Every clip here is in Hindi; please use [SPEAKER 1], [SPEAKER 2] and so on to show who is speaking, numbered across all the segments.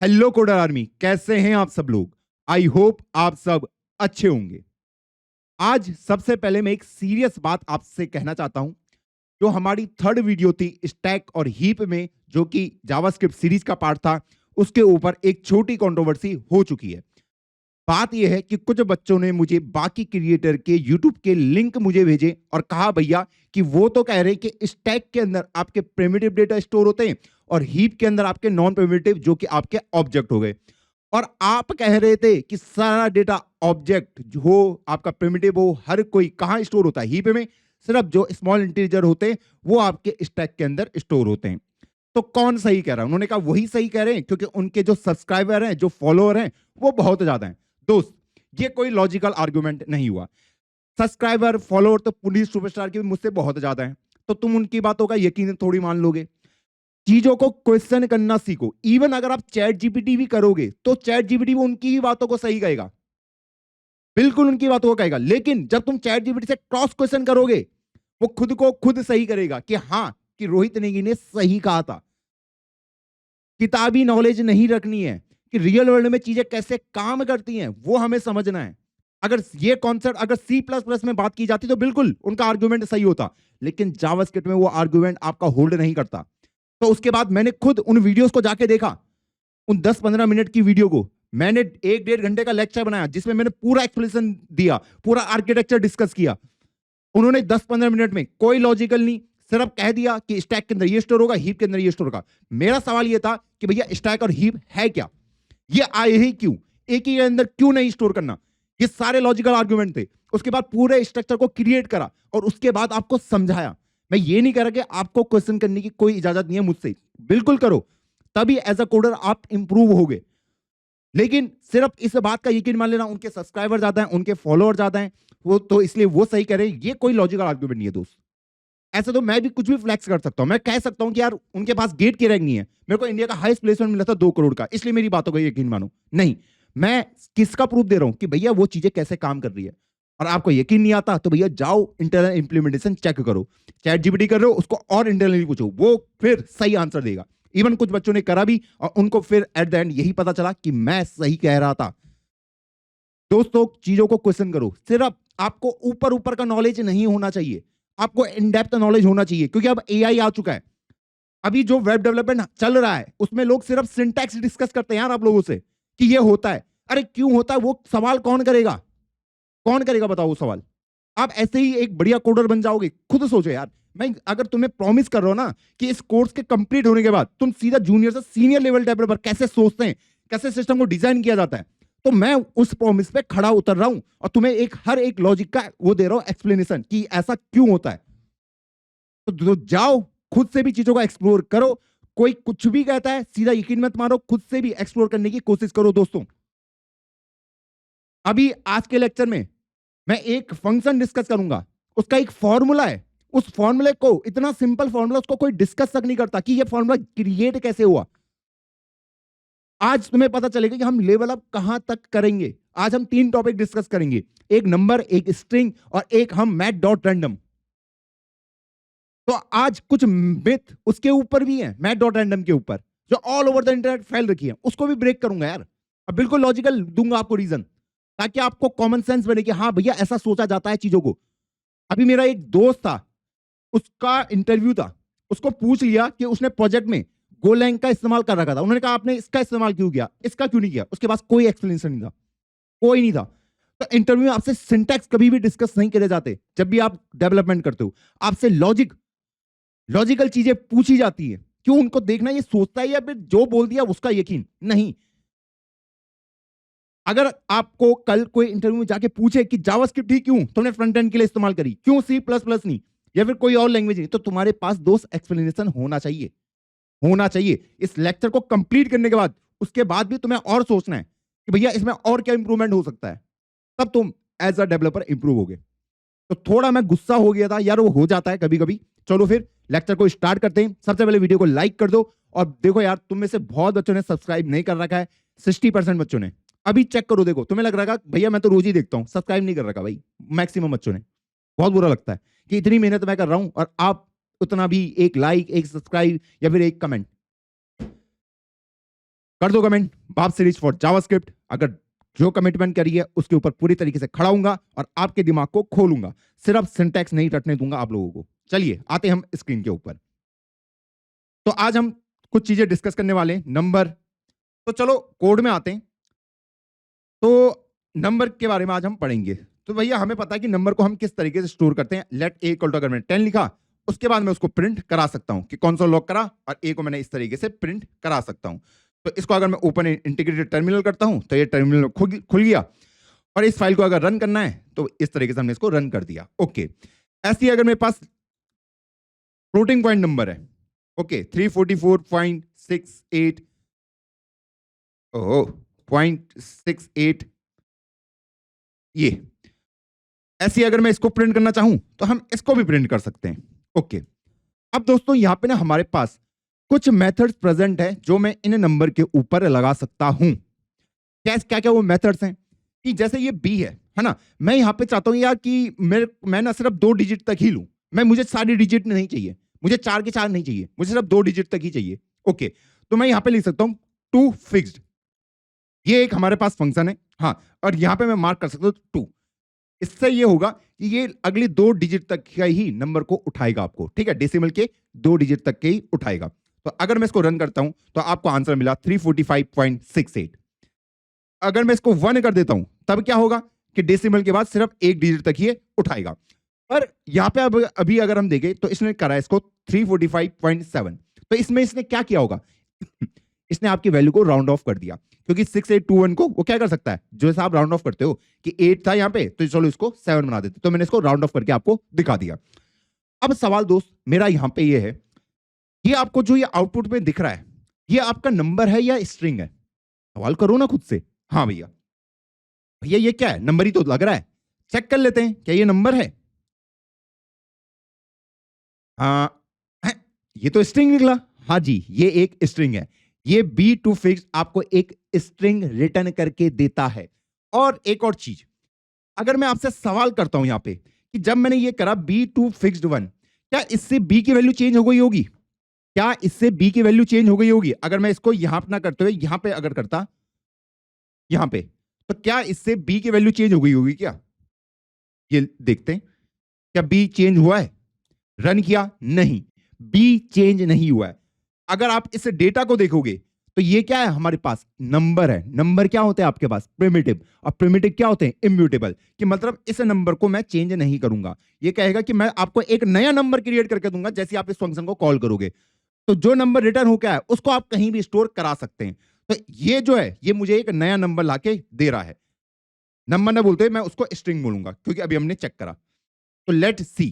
[SPEAKER 1] हेलो कोडर आर्मी, कैसे हैं आप सब लोग। आई होप आप सब अच्छे होंगे। आज सबसे पहले मैं एक सीरियस बात आपसे कहना चाहता हूं। जो हमारी थर्ड वीडियो थी स्टैक और हीप में, जो कि जावास्क्रिप्ट सीरीज का पार्ट था, उसके ऊपर एक छोटी कंट्रोवर्सी हो चुकी है। बात यह है कि कुछ बच्चों ने मुझे बाकी क्रिएटर के यूट्यूब के लिंक मुझे भेजे और कहा भैया कि वो तो कह रहे हैं कि स्टैक के अंदर आपके प्रिमिटिव डेटा स्टोर होते हैं और हीप के अंदर आपके नॉन प्रिमिटिव जो कि आपके ऑब्जेक्ट हो गए। और आप कह रहे थे कि सारा डेटा ऑब्जेक्ट जो आपका प्रिमिटिव हो हर कोई कहां स्टोर होता है, हीप में। सिर्फ जो स्मॉल इंटीजर होते हैं वो आपके स्टैक के अंदर स्टोर होते हैं। तो कौन सही कह रहा है? उन्होंने कहा वही सही कह रहे हैं, क्योंकि उनके जो सब्सक्राइबर हैं, जो फॉलोअर हैं, वो बहुत ज्यादा हैं। दोस्त, ये कोई लॉजिकल आर्गुमेंट नहीं हुआ। सब्सक्राइबर फॉलोअर तो पुलिस सुपरस्टार के भी मुझसे बहुत ज्यादा हैं, तो तुम उनकी बातों का यकीन थोड़ी मान लोगे। चीजों को क्वेश्चन करना सीखो। इवन अगर आप चैट जीपीटी भी करोगे तो चैट जीपीटी भी उनकी ही बातों को सही कहेगा, बिल्कुल उनकी बातों को कहेगा। लेकिन जब तुम चैट जीपीटी से क्रॉस क्वेश्चन करोगे, वो खुद को खुद सही करेगा कि हाँ, कि रोहित नेगी ने सही कहा था। किताबी नॉलेज नहीं रखनी है कि रियल वर्ल्ड में चीजें कैसे काम करती हैं, वो हमें समझना है। अगर ये कॉन्सेप्ट अगर सी प्लस प्लस में बात की जाती तो बिल्कुल उनका आर्गुमेंट सही होता, लेकिन जावास्क्रिप्ट में वो आर्गुमेंट आपका होल्ड नहीं करता। तो उसके बाद मैंने खुद उन वीडियोस को जाके देखा, उन 10-15 मिनट की वीडियो को। मैंने 1-1.5 घंटे का लेक्चर बनाया जिसमें मैंने पूरा एक्सप्लेनेशन दिया, पूरा आर्किटेक्चर डिस्कस किया। उन्होंने 10-15 मिनट में कोई लॉजिकल नहीं, सिर्फ कह दिया कि स्टैक के अंदर ये स्टोर होगा, हीप के अंदर ये स्टोर होगा। मेरा सवाल ये था कि भैया स्टैक और हीप है क्या, ये आए ही क्यों, एक ही के अंदर क्यों नहीं स्टोर करना। ये सारे लॉजिकल आर्गुमेंट थे। उसके बाद पूरे स्ट्रक्चर को क्रिएट करा और उसके बाद आपको समझाया। मैं ये नहीं कह रहा कि आपको क्वेश्चन करने की कोई इजाजत नहीं है मुझसे, बिल्कुल करो, तभी एज अ कोडर आप इंप्रूव होगे। लेकिन सिर्फ इस बात का यकीन मान लेना उनके सब्सक्राइबर ज्यादा हैं, उनके फॉलोअर ज्यादा हैं, वो तो इसलिए वो सही कह रहे हैं, ये कोई लॉजिकल आर्गुमेंट नहीं है दोस्त। ऐसे तो मैं भी कुछ भी फ्लैक्स कर सकता हूं। मैं कह सकता हूं कि यार उनके पास गेट की रैंक नहीं है, मेरे को इंडिया का हाईएस्ट प्लेसमेंट मिला था 2 करोड़ का, इसलिए मेरी बातों का यकीन मानो। नहीं, मैं किसका प्रूफ दे रहा हूं कि भैया वो चीजें कैसे काम कर रही है। और आपको यकीन नहीं आता तो भैया जाओ इंटरनल इंप्लीमेंटेशन चेक करो। चैट जीपीटी कर रहे हो, उसको और इंटरनली पूछो, वो फिर सही आंसर देगा। इवन कुछ बच्चों ने करा भी और उनको फिर एट द एंड यही पता चला कि मैं सही कह रहा था। दोस्तों, चीजों को क्वेश्चन करो। सिर्फ आपको ऊपर ऊपर का नॉलेज नहीं होना चाहिए, आपको इन डेप्थ नॉलेज होना चाहिए, क्योंकि अब एआई आ चुका है। अभी जो वेब डेवलपमेंट चल रहा है उसमें लोग सिर्फ सिंटैक्स डिस्कस करते हैं यार आप लोगों से कि ये होता है। अरे क्यों होता है वो सवाल कौन करेगा? कौन करेगा बताओ वो सवाल? आप ऐसे ही एक बढ़िया कोडर बन जाओगे। खुद सोचो यार, मैं अगर तुम्हें प्रॉमिस कर रहा हूं ना कि इस कोर्स के कंप्लीट होने के बाद तुम सीधा जूनियर से सीनियर लेवल डेवलपर कैसे सोचते हैं, कैसे सिस्टम को डिजाइन किया जाता है, तो मैं उस प्रॉमिस पे खड़ा उतर रहा हूं और तुम्हें हर एक लॉजिक का वो दे रहा हूं एक्सप्लेनेशन कि ऐसा क्यों होता है। तो जाओ, खुद से भी चीजों का एक्सप्लोर करो। कोई कुछ भी कहता है सीधा यकीन मत मारो, खुद से भी एक्सप्लोर करने की कोशिश करो दोस्तों। अभी आज के लेक्चर में मैं एक फंक्शन डिस्कस करूंगा, उसका एक फॉर्मूला है। उस फॉर्मूले को, इतना सिंपल फॉर्मूला, उसको कोई डिस्कस तक नहीं करता कि ये फॉर्मूला क्रिएट कैसे हुआ। आज तुम्हें पता चलेगा कि हम लेवल अप कहां तक करेंगे। आज हम 3 टॉपिक डिस्कस करेंगे, एक नंबर, एक स्ट्रिंग और एक हम मैथ डॉट रैंडम। तो आज कुछ मिथ उसके ऊपर भी है, मैथ डॉट रैंडम के ऊपर, जो ऑल ओवर द इंटरनेट फैल रखी है, उसको भी ब्रेक करूंगा यार। अब बिल्कुल लॉजिकल दूंगा आपको रीजन, ताकि आपको कॉमन सेंस बने कि हाँ भैया ऐसा सोचा जाता है चीजों को। अभी मेरा एक दोस्त था, उसका इंटरव्यू था, उसको पूछ लिया कि उसने प्रोजेक्ट में गोलैंग का इस्तेमाल कर रखा था। उन्होंने कहा आपने इसका इस्तेमाल क्यों किया, इसका क्यों नहीं किया? उसके पास कोई एक्सप्लेनेशन नहीं था, कोई नहीं था। तो इंटरव्यू में आपसे सिंटैक्स कभी भी डिस्कस नहीं करे जाते। जब भी आप डेवलपमेंट करते हो आपसे लॉजिकल चीजें पूछी जाती है। क्यों? उनको देखना ये सोचता है या फिर जो बोल दिया उसका यकीन नहीं। अगर आपको कल कोई इंटरव्यू में जाके पूछे कि जावास्क्रिप्ट ही क्यों तुमने फ्रंट एंड के लिए इस्तेमाल करी, क्यों सी प्लस प्लस नहीं, या फिर कोई और लैंग्वेज नहीं, तो तुम्हारे पास दोस्त एक्सप्लेनेशन होना चाहिए, होना चाहिए। इस लेक्चर को कंप्लीट करने के बाद, उसके बाद भी तुम्हें और सोचना है कि भैया इसमें और क्या इंप्रूवमेंट हो सकता है, तब तुम एज अ डेवलपर इंप्रूव होगे। तो थोड़ा मैं गुस्सा हो गया था यार, वो हो जाता है कभी कभी। चलो फिर लेक्चर को स्टार्ट करते हैं। सबसे पहले वीडियो को लाइक कर दो। और देखो यार, तुम में से बहुत बच्चों ने सब्सक्राइब नहीं कर रखा है, 60% बच्चों ने। अभी चेक करो, देखो तुम्हें लग रहा है भैया मैं तो रोज ही देखता हूं, सब्सक्राइब नहीं कर रखा भाई मैक्सिमम बच्चों ने। बहुत बुरा लगता है कि इतनी मेहनत मैं कर रहा हूं और आप उतना भी एक लाइक, एक सब्सक्राइब या फिर एक कमेंट कर दो कमेंट बाप सीरीज फॉर जावास्क्रिप्ट। अगर जो कमिटमेंट करी है उसके ऊपर पूरी तरीके से खड़ा हूंगा और आपके दिमाग को खोलूंगा, सिर्फ सिंटैक्स नहीं रटने दूंगा आप लोगों को। चलिए आते हम स्क्रीन के ऊपर। तो आज हम कुछ चीजें डिस्कस करने वाले हैं। नंबर, तो चलो कोड में आते हैं। तो नंबर के बारे में आज हम पढ़ेंगे। तो भैया हमें पता है कि नंबर को हम किस तरीके से स्टोर करते हैं। लेट ए इक्वल टू, अगर मैंने 10 लिखा उसके बाद मैं उसको प्रिंट करा सकता हूं कि कंसोल लॉग करा और ए को मैंने इस तरीके से प्रिंट करा सकता हूं। तो इसको अगर मैं ओपन इंटीग्रेटेड टर्मिनल करता हूं तो ये टर्मिनल खुल गया और इस फाइल को अगर रन करना है तो इस तरीके से हमने इसको रन कर दिया। ओके, ऐसे अगर मेरे पास फ्लोटिंग पॉइंट नंबर है, ओके 344.68 0.68, ये ऐसी अगर मैं इसको प्रिंट करना चाहूं तो हम इसको भी प्रिंट कर सकते हैं। ओके, अब दोस्तों यहां पे ना हमारे पास कुछ मेथड्स प्रेजेंट है जो मैं इन नंबर के ऊपर लगा सकता हूं। क्या क्या वो मेथड्स हैं कि जैसे ये बी है ना, मैं यहां पे चाहता हूं यार कि मैं ना सिर्फ 2 डिजिट तक ही लूं, मुझे सारी डिजिट नहीं चाहिए, मुझे 4 के 4 नहीं चाहिए, मुझे सिर्फ 2 डिजिट तक ही चाहिए। ओके, तो मैं यहां पे लिख सकता हूं टू फिक्स्ड, ये एक हमारे पास फंक्शन है। हाँ, और यहां पे मैं मार्क कर सकता हूं 2। इससे ये होगा कि ये अगली 2 डिजिट तक का ही नंबर को उठाएगा आपको, ठीक है, डेसिमल के 2 डिजिट तक के ही उठाएगा। तो अगर मैं इसको रन करता हूं तो आपको आंसर मिला 345.68। अगर मैं इसको 1 कर देता हूं तब क्या होगा कि डेसिमल के बाद सिर्फ 1 डिजिट तक ही उठाएगा। पर यहां पे अभी अगर हम देखें तो इसने करा इसको 345.7। तो इसमें इसने क्या किया होगा इसने आपकी वैल्यू को राउंड ऑफ कर दिया, क्योंकि 6821 को वो क्या कर सकता है, जो ऐसा आप राउंड ऑफ करते हो कि 8 था यहां पे तो चलो इसको 7 बना देते, तो मैंने इसको राउंड ऑफ करके आपको दिखा दिया। अब सवाल दोस्त मेरा यहां पे ये है, ये आपको जो ये आउटपुट में दिख रहा है ये आपका नंबर है या स्ट्रिंग है? सवाल करो ना खुद से। हाँ भैया, भैया ये क्या है, नंबर ही तो लग रहा है। चेक कर लेते हैं क्या ये नंबर है। ये तो स्ट्रिंग निकला। हाँ जी, ये एक स्ट्रिंग है। ये बी टू फिक्स आपको एक स्ट्रिंग रिटर्न करके देता है। और एक और चीज, अगर मैं आपसे सवाल करता हूं यहां पे कि जब मैंने ये करा बी टू फिक्स्ड 1, क्या इससे बी की वैल्यू चेंज हो गई होगी? क्या इससे बी की वैल्यू चेंज हो गई होगी? अगर मैं इसको यहां ना करते हुए यहां पे अगर करता यहां पे, तो क्या इससे बी की वैल्यू चेंज हो गई होगी? क्या ये देखते हैं, क्या बी चेंज हुआ है? रन किया, नहीं, बी चेंज नहीं हुआ है। अगर आप इस डेटा को देखोगे तो ये क्या है, हमारे पास नंबर है। नंबर क्या होते हैं आपके पास? प्रिमिटिव। और प्रिमिटिव क्या होते हैं? इम्यूटेबल। कि मतलब इस नंबर को मैं चेंज नहीं करूंगा। ये कहेगा कि मैं आपको एक नया नंबर क्रिएट करके दूंगा जैसे आप इस फंक्शन को कॉल करोगे। तो जो नंबर रिटर्न हो क्या है उसको आप कहीं भी स्टोर करा सकते हैं। तो ये जो है ये मुझे एक नया नंबर लाके दे रहा है। नंबर ना बोलते मैं उसको स्ट्रिंग बोलूंगा क्योंकि अभी हमने चेक करा। तो लेट सी,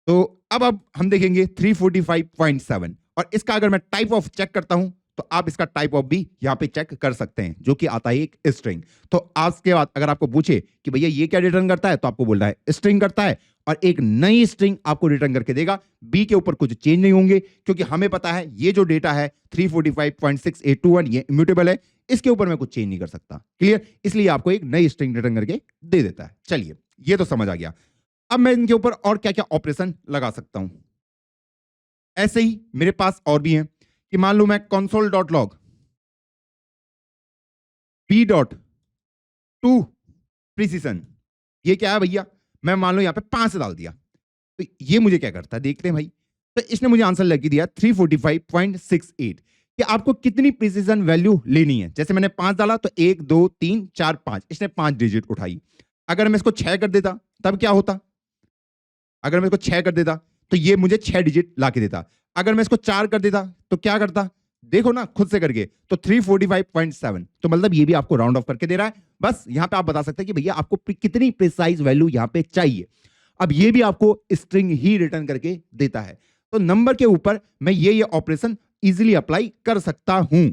[SPEAKER 1] तो अब हम देखेंगे 345.7 और इसका अगर मैं टाइप ऑफ चेक करता हूं तो आप इसका टाइप ऑफ भी यहां पे चेक कर सकते हैं, जो कि आता है एक स्ट्रिंग। तो आज के बाद अगर आपको पूछे कि भैया ये क्या रिटर्न करता है तो आपको बोलना है स्ट्रिंग करता है, और एक नई स्ट्रिंग आपको रिटर्न करके देगा। बी के ऊपर कुछ चेंज नहीं होंगे क्योंकि हमें पता है ये जो डेटा है 345.6821 ये इम्यूटेबल है, इसके ऊपर मैं कुछ चेंज नहीं कर सकता। क्लियर? इसलिए आपको एक नई स्ट्रिंग रिटर्न करके दे देता है। चलिए ये तो समझ आ गया। अब मैं इनके ऊपर और क्या क्या ऑपरेशन लगा सकता हूं। ऐसे ही मेरे पास और भी हैं कि मान लो मैं console.log b dot to precision, ये क्या है भैया, मैं मान लो यहां पे 5 डाल दिया तो ये मुझे क्या करता है देखते हैं भाई। तो इसने मुझे आंसर लग दिया 345.68 कि आपको कितनी प्रिसिशन वैल्यू लेनी है। जैसे मैंने 5 डाला तो 1 2 3 4 5, इसने 5 डिजिट उठाई। अगर मैं इसको 6 कर देता तब क्या होता? अगर मैं इसको 6 कर देता तो ये मुझे 6 डिजिट ला के देता। अगर मैं इसको 4 कर देता तो क्या करता? देखो ना खुद से करके, तो 345.7। तो मतलब ये भी आपको राउंड ऑफ करके दे रहा है। बस यहां पे आप बता सकते हैं कि भैया आपको कितनी प्रिसाइज वैल्यू यहां पे चाहिए। अब ये भी आपको स्ट्रिंग ही रिटर्न करके देता है। तो नंबर के ऊपर मैं ये ऑपरेशन इजीली अप्लाई कर सकता हूं।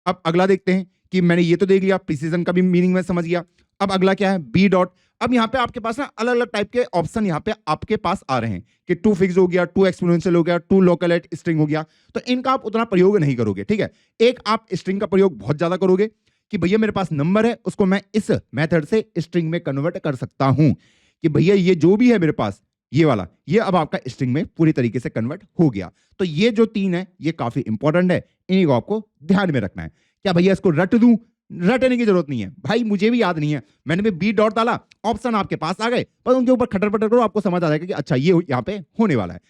[SPEAKER 1] अब अगला देखते हैं कि मैंने ये तो देख लिया, प्रिसीजन का भी मीनिंग मैं समझ गया। अब अगला क्या है? B dot. अब यहाँ पे आपके पास ना अलग अलग टाइप के ऑप्शन यहाँ पे आपके पास आ रहे हैं कि 2 फिक्स हो गया, 2 एक्सपोनेंशियल हो गया, 2 लोकल एट स्ट्रिंग हो गया। तो इनका आप उतना प्रयोग नहीं करोगे, ठीक है। एक आप स्ट्रिंग का प्रयोग बहुत ज्यादा करोगे कि भैया मेरे पास नंबर है उसको मैं इस मेथड से स्ट्रिंग में कन्वर्ट कर सकता हूं कि भैया ये जो भी है मेरे पास ये वाला, ये अब आपका स्ट्रिंग में पूरी तरीके से कन्वर्ट हो गया। तो ये जो 3 है ये काफी इंपॉर्टेंट है, इन्हीं को आपको ध्यान में रखना है। क्या भैया इसको रट दूं? रटने की जरूरत नहीं है भाई, मुझे भी याद नहीं है, मैंने भी बी डॉट डाला, ऑप्शन आपके पास आ गए, पर उनके ऊपर खटर पटर करो, आपको समझ आ जाएगा कि अच्छा ये यहाँ पे होने वाला है।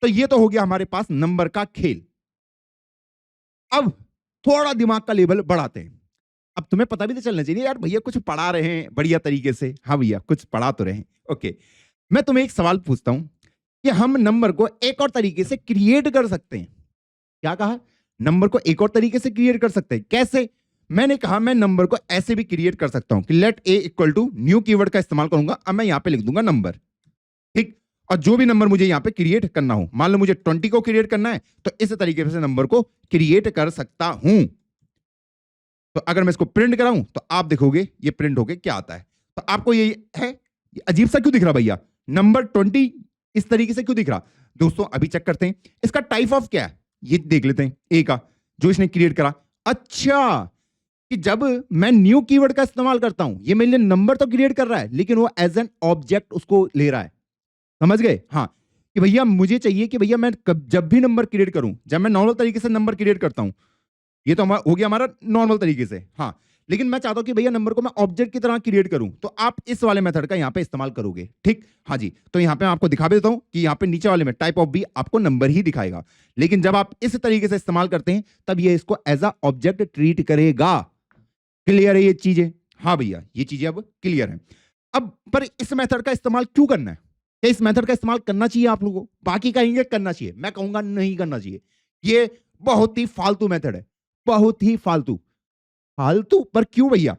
[SPEAKER 1] तो ये तो हो गया हमारे पास नंबर का खेल। अब थोड़ा दिमाग का लेवल बढ़ाते हैं। अब तुम्हें पता भी तो चलना चाहिए यार, भैया कुछ पढ़ा रहे हैं बढ़िया तरीके से। हाँ भैया कुछ पढ़ा तो रहे हैं, ओके। मैं तुम्हें एक सवाल पूछता हूं कि हम नंबर को एक और तरीके से क्रिएट कर सकते हैं। क्या कहा? नंबर को एक और तरीके से क्रिएट कर सकते हैं। कैसे? मैंने कहा मैं नंबर को ऐसे भी क्रिएट कर सकता हूं कि let a equal to new keyword का इस्तेमाल करूंगा। अब मैं यहां पे लिख दूंगा नंबर, ठीक। और जो भी नंबर मुझे यहां पे क्रिएट करना हो, मान लो मुझे 20 को क्रिएट करना है, तो इस तरीके से नंबर को क्रिएट कर सकता हूं। तो अगर मैं इसको प्रिंट कराऊं तो आप देखोगे ये प्रिंट होके क्या आता है। तो आपको ये है, ये अजीब सा क्यों दिख रहा भैया? नंबर 20 इस तरीके से क्यों दिख रहा? दोस्तों अभी चेक करते हैं इसका टाइप ऑफ क्या है, ये देख लेते हैं। ए का जो इसने क्रिएट करा, अच्छा कि जब मैं न्यू कीवर्ड का इस्तेमाल करता हूं, ये मेरे लिए नंबर तो क्रिएट कर रहा है, लेकिन वो एज एन ऑब्जेक्ट उसको ले रहा है। समझ गए? हाँ, कि भैया मुझे चाहिए कि भैया मैं जब भी नंबर क्रिएट करूं, जब मैं नॉर्मल तरीके से नंबर क्रिएट करता हूं, ये तो हमारा हो गया हमारा नॉर्मल तरीके से, हाँ। लेकिन मैं चाहता हूं कि भैया नंबर को मैं ऑब्जेक्ट की तरह क्रिएट करूं, तो आप इस वाले मेथड का यहां पे इस्तेमाल करोगे, ठीक। हाँ जी, तो यहां पे मैं आपको दिखा भी देता हूं कि यहां पे नीचे वाले में टाइप ऑफ बी आपको नंबर ही दिखाएगा, लेकिन जब आप इस तरीके से इस्तेमाल करते हैं तब ये इसको एज अ ऑब्जेक्ट ट्रीट करेगा। क्लियर है ये चीजें? हाँ भैया ये चीजें अब क्लियर है। अब पर इस मेथड का इस्तेमाल क्यों करना है? क्या इस मेथड का इस्तेमाल करना चाहिए आप लोगों को? बाकी कहेंगे करना चाहिए, मैं कहूंगा नहीं करना चाहिए। ये बहुत ही फालतू मेथड है, बहुत ही फालतू। फालतू पर क्यों भैया?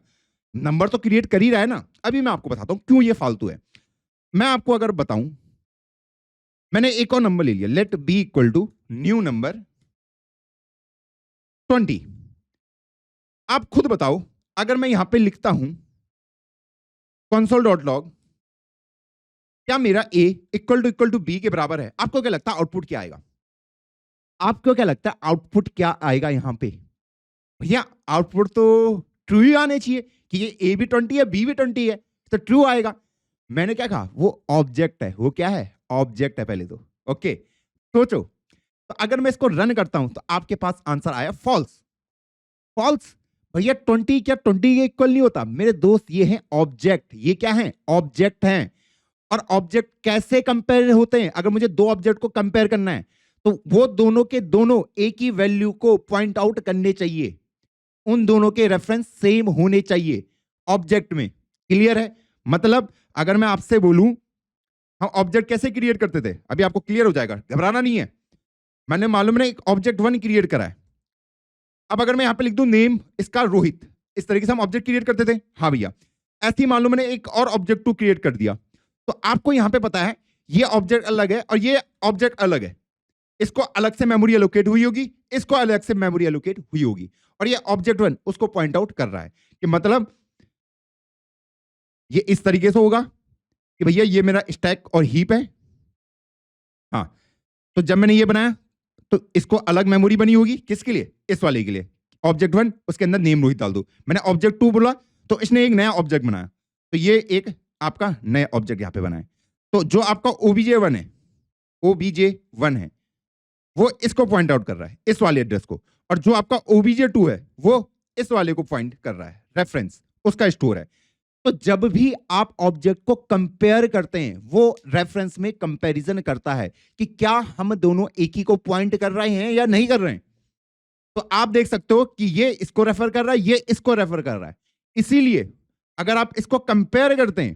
[SPEAKER 1] नंबर तो क्रिएट कर ही रहा है ना। अभी मैं आपको बताता हूं क्यों ये फालतू है। मैं आपको अगर बताऊं, मैंने एक और नंबर ले लिया, let b equal to new number 20। आप खुद बताओ, अगर मैं यहां पे लिखता हूं console.log, क्या मेरा a इक्वल टू बी के बराबर है? आपको क्या लगता है आउटपुट क्या आएगा? आपको क्या लगता है आउटपुट क्या आएगा यहां पे? भैया आउटपुट तो ट्रू ही आने चाहिए कि ये ए भी 20 है बी भी 20 है, तो ट्रू आएगा। मैंने क्या कहा? वो ऑब्जेक्ट है। वो क्या है? ऑब्जेक्ट है पहले तो, ओके। सोचो, तो अगर मैं इसको रन करता हूं तो आपके पास आंसर आया फॉल्स। फॉल्स भैया, 20 क्या 20 के इक्वल नहीं होता मेरे दोस्त, ये है ऑब्जेक्ट। ये क्या है? ऑब्जेक्ट हैं। और ऑब्जेक्ट कैसे कंपेयर होते हैं? अगर मुझे दो ऑब्जेक्ट को कंपेयर करना है तो वो दोनों के दोनों एक ही वैल्यू को पॉइंट आउट करने चाहिए, उन दोनों के रेफरेंस सेम होने चाहिए ऑब्जेक्ट में। क्लियर है? मतलब अगर मैं आपसे बोलूं हम ऑब्जेक्ट कैसे क्रिएट करते थे, अभी आपको क्लियर हो जाएगा, घबराना नहीं है। मैंने मालूम है एक ऑब्जेक्ट 1 क्रिएट करा है। अब अगर मैं यहां पे लिख दूं नेम इसका रोहित, इस तरीके से हम ऑब्जेक्ट क्रिएट करते थे। हाँ भैया, ऐसे ही मालूम मैंने एक और ऑब्जेक्ट 2 क्रिएट कर दिया, तो आपको यहां पे पता है ये ऑब्जेक्ट अलग है और ये ऑब्जेक्ट अलग है। इसको अलग से मेमोरी एलोकेट हुई होगी, इसको अलग से मेमोरी एलोकेट हुई होगी, और ये ऑब्जेक्ट 1 उसको पॉइंट आउट कर रहा है कि मतलब ये इस तरीके से होगा कि भैया ये मेरा स्टैक और हीप है। हाँ, तो जब मैंने ये बनाया तो इसको अलग मेमोरी बनी होगी, किसके लिए? इस वाले के लिए। ऑब्जेक्ट 1 उसके अंदर नेम रोहित डाल दो। मैंने ऑब्जेक्ट 2 बोला तो इसने एक नया ऑब्जेक्ट बनाया, तो ये एक आपका नया ऑब्जेक्ट यहां पे बनाया। तो जो आपका OBJ1 है, OBJ1 है वो इसको पॉइंट आउट कर रहा है, इस वाले एड्रेस को, और जो आपका OBJ2 है वो इस वाले को पॉइंट कर रहा है, रेफरेंस उसका स्टोर है। तो जब भी आप ऑब्जेक्ट को कंपेयर करते हैं वो रेफरेंस में कंपैरिजन करता है कि क्या हम दोनों एक ही को पॉइंट कर रहे हैं या नहीं कर रहे हैं। तो आप देख सकते हो कि ये इसको रेफर कर रहा है, ये इसको रेफर कर रहा है। इसीलिए अगर आप इसको कंपेयर करते हैं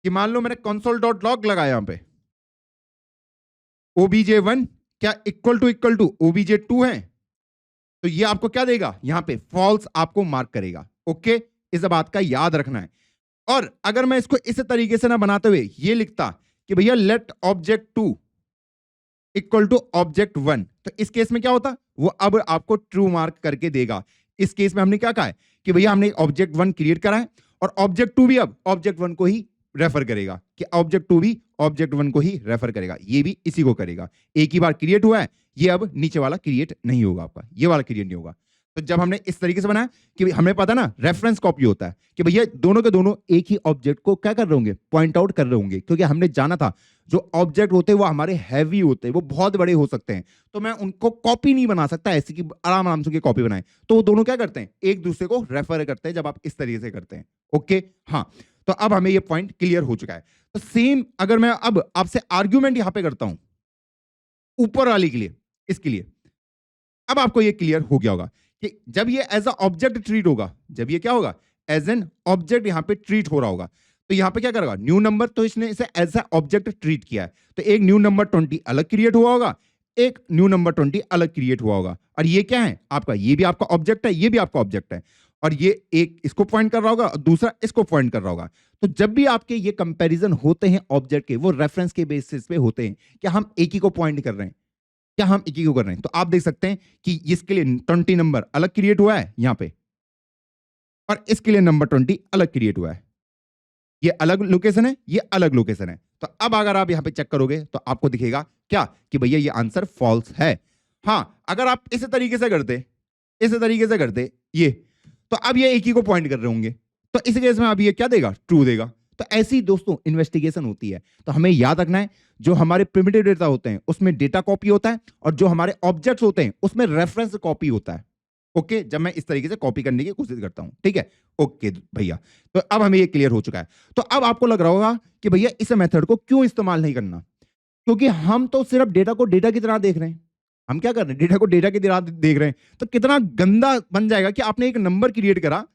[SPEAKER 1] कि मान लो मैंने console.log लगाया यहां पे, OBJ1 क्या इक्वल टू OBJ2 है, तो ये आपको क्या देगा? यहां पे फॉल्स आपको मार्क करेगा। ओके, इस बात का याद रखना है। और अगर मैं इसको इस तरीके से ना बनाते हुए ये लिखता कि भैया let object 2 equal to object 1, तो इस केस में क्या होता? वो अब आपको ट्रू मार्क करके देगा। इस केस में हमने क्या कहा है कि भैया हमने ऑब्जेक्ट 1 क्रिएट करा है और ऑब्जेक्ट 2 भी अब ऑब्जेक्ट 1 को ही रेफर करेगा, कि ऑब्जेक्ट 2 भी ऑब्जेक्ट 1 को ही रेफर करेगा, ये भी इसी को करेगा। एक ही बार क्रिएट हुआ है, ये अब नीचे वाला क्रिएट नहीं होगा, आपका ये वाला क्रिएट नहीं होगा। तो जब हमने इस तरीके से बनाया कि हमें पता ना रेफरेंस कॉपी होता है कि भैया दोनों के दोनों एक ही ऑब्जेक्ट को क्या कर रहे होंगे, पॉइंट आउट कर रहे होंगे, क्योंकि हमने जाना था जो ऑब्जेक्ट होते हैं वो हमारे हैवी होते हैं, वो बहुत बड़े हो सकते हैं, तो मैं उनको कॉपी नहीं बना सकता ऐसी कि आराम आराम से कॉपी बनाए। तो वो दोनों क्या करते हैं, एक दूसरे को रेफर करते हैं जब आप इस तरीके से करते हैं। ओके, हाँ, तो अब हमें ये पॉइंट क्लियर हो चुका है। तो सेम अगर मैं अब आपसे आर्ग्यूमेंट यहां पे करता हूं ऊपर वाली के लिए, इसके लिए, अब आपको ये क्लियर हो गया होगा कि जब ये एज अ ऑब्जेक्ट ट्रीट होगा, जब ये क्या होगा एज एन ऑब्जेक्ट यहां पे ट्रीट हो रहा होगा, तो यहां पे क्या करेगा न्यू नंबर, तो इसने इसे एज अ ऑब्जेक्ट ट्रीट किया है, तो एक न्यू नंबर 20 अलग क्रिएट हुआ होगा, एक न्यू नंबर 20 अलग क्रिएट हुआ होगा। और ये क्या है आपका, ये भी आपका ऑब्जेक्ट है, ये भी आपका ऑब्जेक्ट है, और ये एक इसको पॉइंट कर रहा होगा और दूसरा इसको पॉइंट कर रहा होगा। तो जब भी आपके ये कंपैरिजन होते हैं ऑब्जेक्ट के, वो रेफरेंस के बेसिस पे होते हैं कि हम एक ही को पॉइंट कर रहे हैं, क्या हम एक ही को कर रहे हैं। तो आप देख सकते हैं कि इसके लिए 20 नंबर अलग क्रिएट हुआ है यहां पे, और इसके लिए नंबर 20 अलग क्रिएट हुआ है। ये अलग लोकेशन है, ये अलग लोकेशन है। तो अब अगर आप यहां पे चेक करोगे तो आपको दिखेगा क्या कि भैया ये आंसर फॉल्स है। हां, अगर आप इस तरीके से करते, इस तरीके से करते ये, तो अब ये एक ही को पॉइंट कर रहे होंगे, तो इस केस में अब ये क्या देगा, ट्रू देगा। तो ऐसी दोस्तों इन्वेस्टिगेशन होती है। तो हमें याद रखना है जो हमारे प्रिमिटिव डेटा होते हैं उसमें डेटा कॉपी होता है, और जो हमारे ऑब्जेक्ट्स होते हैं उसमें रेफरेंस कॉपी होता है। ओके, जब मैं इस तरीके से कॉपी करने की कोशिश करता हूं, ठीक है। ओके भैया, तो अब हमें ये क्लियर हो चुका है। तो अब आपको लग रहा होगा कि भैया इस मेथड को क्यों इस्तेमाल नहीं करना, क्योंकि हम तो सिर्फ डेटा को डेटा की तरह देख रहे हैं। हम क्या कर रहे हैं, डेटा को डेटा की तरह देख रहे हैं। तो कितना गंदा बन जाएगा कि आपने एक नंबर क्रिएट करा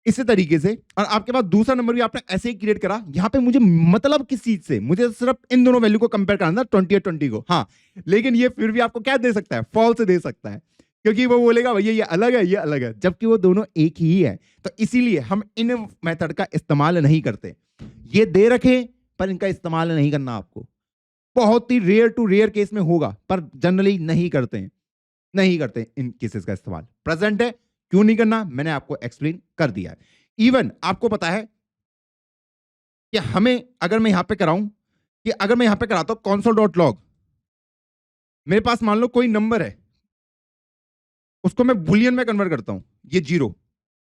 [SPEAKER 1] इसी तरीके से, और आपके पास दूसरा नंबर भी आपने ऐसे ही क्रिएट करा। यहां पे मुझे मतलब किस चीज से, मुझे सिर्फ इन दोनों वैल्यू को कंपेयर करना था, 20 और 20 को। हाँ, लेकिन ये फिर भी आपको क्या दे सकता है, फॉल्स दे सकता है, क्योंकि वो बोलेगा भैया ये अलग है, ये अलग है, जबकि वो दोनों एक ही है। तो इसीलिए हम इन मेथड का इस्तेमाल नहीं करते। ये दे रखे पर इनका इस्तेमाल नहीं करना आपको। बहुत ही रेयर टू रेयर केस में होगा, पर जनरली नहीं करते हैं, नहीं करते इन केसेस का इस्तेमाल। प्रेजेंट है, क्यों नहीं करना मैंने आपको एक्सप्लेन कर दिया है। इवन आपको पता है कि हमें, अगर मैं यहां पे कराऊं कि अगर मैं यहां पे कराता हूं console.log, मेरे पास मान लो कोई नंबर है, उसको मैं बुलियन में कन्वर्ट करता हूं, ये 0,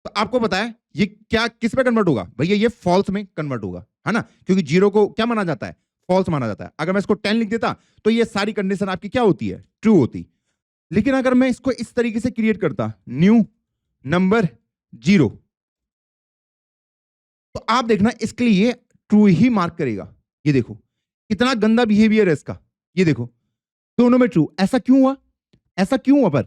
[SPEAKER 1] तो आपको पता है ये क्या किस पे कन्वर्ट होगा, भैया ये फॉल्स में कन्वर्ट होगा, है ना, क्योंकि 0 को क्या माना जाता है, फॉल्स माना जाता है। अगर मैं इसको 10 लिख देता तो ये सारी कंडीशन आपकी क्या होती है, ट्रू होती। लेकिन अगर मैं इसको इस तरीके से क्रिएट करता, न्यू नंबर 0, तो आप देखना इसके लिए ये ट्रू ही मार्क करेगा। ये देखो कितना गंदा बिहेवियर है इसका, ये देखो दोनों में ट्रू। ऐसा क्यों हुआ, ऐसा क्यों हुआ, पर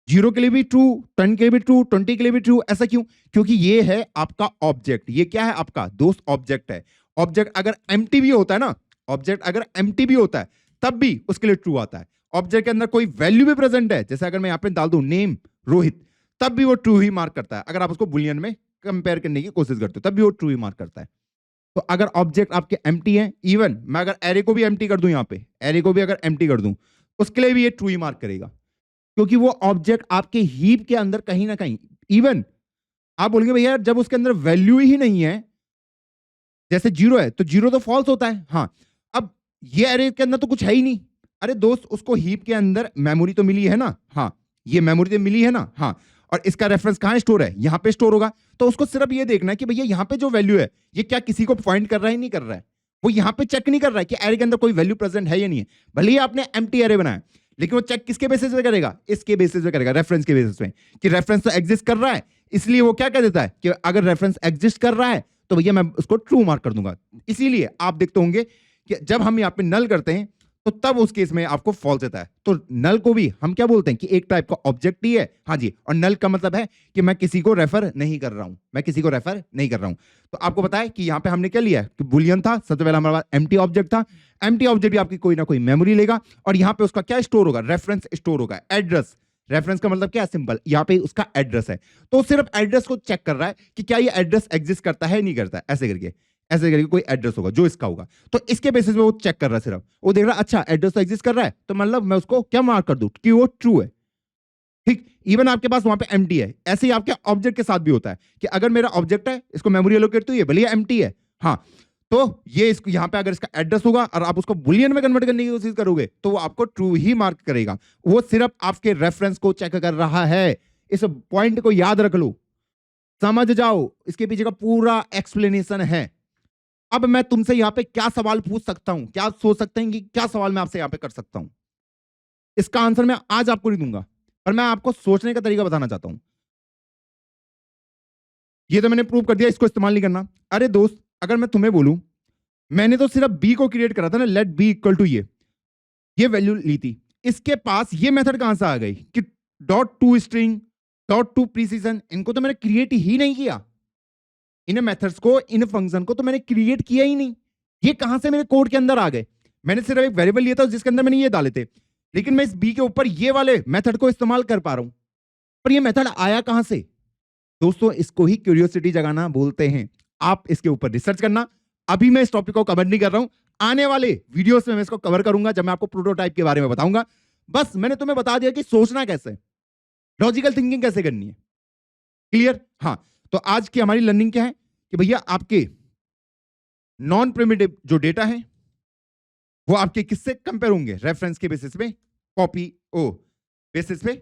[SPEAKER 1] 0 के लिए भी ट्रू, 10 के लिए भी ट्रू, 20 के लिए भी ट्रू, ऐसा क्यों, क्योंकि ये है आपका ऑब्जेक्ट। ये क्या है आपका दोस्त, ऑब्जेक्ट है। ऑब्जेक्ट अगर एम्प्टी भी होता है ना, ऑब्जेक्ट अगर एम्प्टी भी होता है तब भी उसके लिए ट्रू आता है। ऑब्जेक्ट के अंदर कोई वैल्यू भी प्रेजेंट है, जैसे अगर मैं यहां पे डाल दूं नेम रोहित, तब भी वो ट्रू ही मार्क करता है। अगर आप उसको बुलियन में कंपेयर करने की कोशिश करते हो तब भी वो ट्रू ही मार्क करता है। तो अगर ऑब्जेक्ट आपके एम्प्टी है, इवन मैं अगर एरे को भी एम्प्टी कर दूं, यहां पे एरे को भी अगर एम्प्टी कर दूं, उसके लिए भी ये ट्रू ही मार्क करेगा, क्योंकि वो ऑब्जेक्ट आपके हीप के अंदर कहीं ना कहीं, इवन आप बोलेंगे भैया जब उसके अंदर वैल्यू ही नहीं है, जैसे 0 है तो 0 तो फॉल्स होता है। हाँ, अब ये एरे के अंदर तो कुछ है ही नहीं। अरे दोस्त, उसको हीप के अंदर मेमोरी तो मिली है ना, हाँ, ये मेमोरी तो मिली है ना, हाँ, और इसका रेफरेंस कहां स्टोर है, यहां पे स्टोर होगा। तो उसको सिर्फ ये देखना है कि भैया यहां पे जो वैल्यू है ये क्या किसी को पॉइंट कर रहा है, नहीं कर रहा है। वो यहां पे चेक नहीं कर रहा है कि एरे के अंदर कोई वैल्यू प्रेजेंट है या नहीं है। भले ही आपने एम्प्टी एरे बनाया, लेकिन वो चेक किसके बेसिस पे करेगा, इसके बेसिस पे करेगा, रेफरेंस के बेसिस पे, कि रेफरेंस तो एग्जिस्ट कर रहा है। इसलिए वो क्या कह देता है कि अगर रेफरेंस एग्जिस्ट कर रहा है तो भैया मैं उसको ट्रू मार्क कर दूंगा। इसीलिए आप देखते होंगे कि जब हम यहाँ पे नल करते हैं तो तब उस केस में आपको फॉल्स देता है। तो नल को भी हम क्या बोलते हैं कि एक टाइप का ऑब्जेक्ट ही है, हाँ जी, और नल का मतलब है कि मैं किसी को रेफर नहीं कर रहा हूं, मैं किसी को रेफर नहीं कर रहा हूं। तो आपको पता है कि यहाँ पे हमने क्या लिया कि बुलियन था, सबसे पहले हमारे पास एम्प्टी ऑब्जेक्ट था। एम्प्टी ऑब्जेक्ट भी आपकी कोई ना कोई मेमोरी लेगा, और यहाँ पे उसका क्या स्टोर होगा, रेफरेंस स्टोर होगा, एड्रेस। रेफरेंस का मतलब क्या है, सिंपल, यहाँ पे उसका एड्रेस है। तो सिर्फ एड्रेस को चेक कर रहा है कि क्या ये एड्रेस एग्जिस्ट करता है, नहीं करता है, ऐसे करके कोई एड्रेस होगा जो इसका होगा। तो इसके बेसिस पे वो चेक कर रहा है, सिर्फ वो देख रहा है अच्छा एड्रेस तो एग्जिस्ट कर रहा है, तो मतलब मैं उसको क्या मार्क कर दूं कि वो ट्रू है। ठीक, इवन आपके पास वहां पे एम्प्टी है, ऐसे ही आपके ऑब्जेक्ट के साथ भी होता है कि अगर मेरा ऑब्जेक्ट है, इसको मेमोरी एलोकेट तो ये भले एम्प्टी है, हाँ, तो ये इसको यहाँ पे अगर इसका एड्रेस होगा और आप उसको बुलियन में कन्वर्ट करने की कोशिश करोगे तो वो आपको ट्रू ही मार्क करेगा। वो सिर्फ आपके रेफरेंस को चेक कर रहा है। इस पॉइंट को याद रख लो, समझ जाओ, इसके पीछे का पूरा एक्सप्लेनेशन है। अब मैं तुमसे यहाँ पे क्या सवाल पूछ सकता हूं, क्या सोच सकते हैं कि क्या सवाल मैं आपसे यहाँ पे कर सकता हूं? इसका आंसर मैं आज आपको नहीं दूंगा, पर मैं आपको सोचने का तरीका बताना चाहता हूं। ये तो मैंने प्रूव कर दिया, इसको इस्तेमाल नहीं करना। अरे दोस्त, अगर मैं तुम्हें बोलूं, मैंने तो सिर्फ बी को क्रिएट करा था ना, लेट बी इक्वल टू ये वैल्यू ली थी। इसके पास ये मेथड कहां से आ गई कि dot to string, dot to precision? इनको तो मैंने क्रिएट ही नहीं किया। इन मेथड्स को, इन फंक्शन को तो मैंने क्रिएट किया ही नहीं। ये कहां से मेरे कोड के अंदर आ गए? मैंने सिर्फ एक वेरिएबल लिया था जिसके अंदर मैंने ये डाले थे, लेकिन मैं इस बी के ऊपर ये वाले मेथड को इस्तेमाल कर पा रहा हूं। पर ये मेथड आया कहां से? दोस्तों, इसको ही क्यूरियोसिटी जगाना बोलते हैं। आप इसके ऊपर रिसर्च करना। अभी मैं इस टॉपिक को कवर नहीं कर रहा हूं, आने वाले वीडियोस में मैं इसको कवर करूंगा जब मैं आपको प्रोटोटाइप के बारे में बताऊंगा। बस मैंने तुम्हें बता दिया कि सोचना कैसे, लॉजिकल थिंकिंग कैसे करनी है। क्लियर? हाँ, तो आज की हमारी लर्निंग क्या है कि भैया आपके नॉन प्रिमिटिव जो डेटा है वो आपके किससे कंपेयर होंगे? रेफरेंस के बेसिस पे, कॉपी ओ बेसिस पे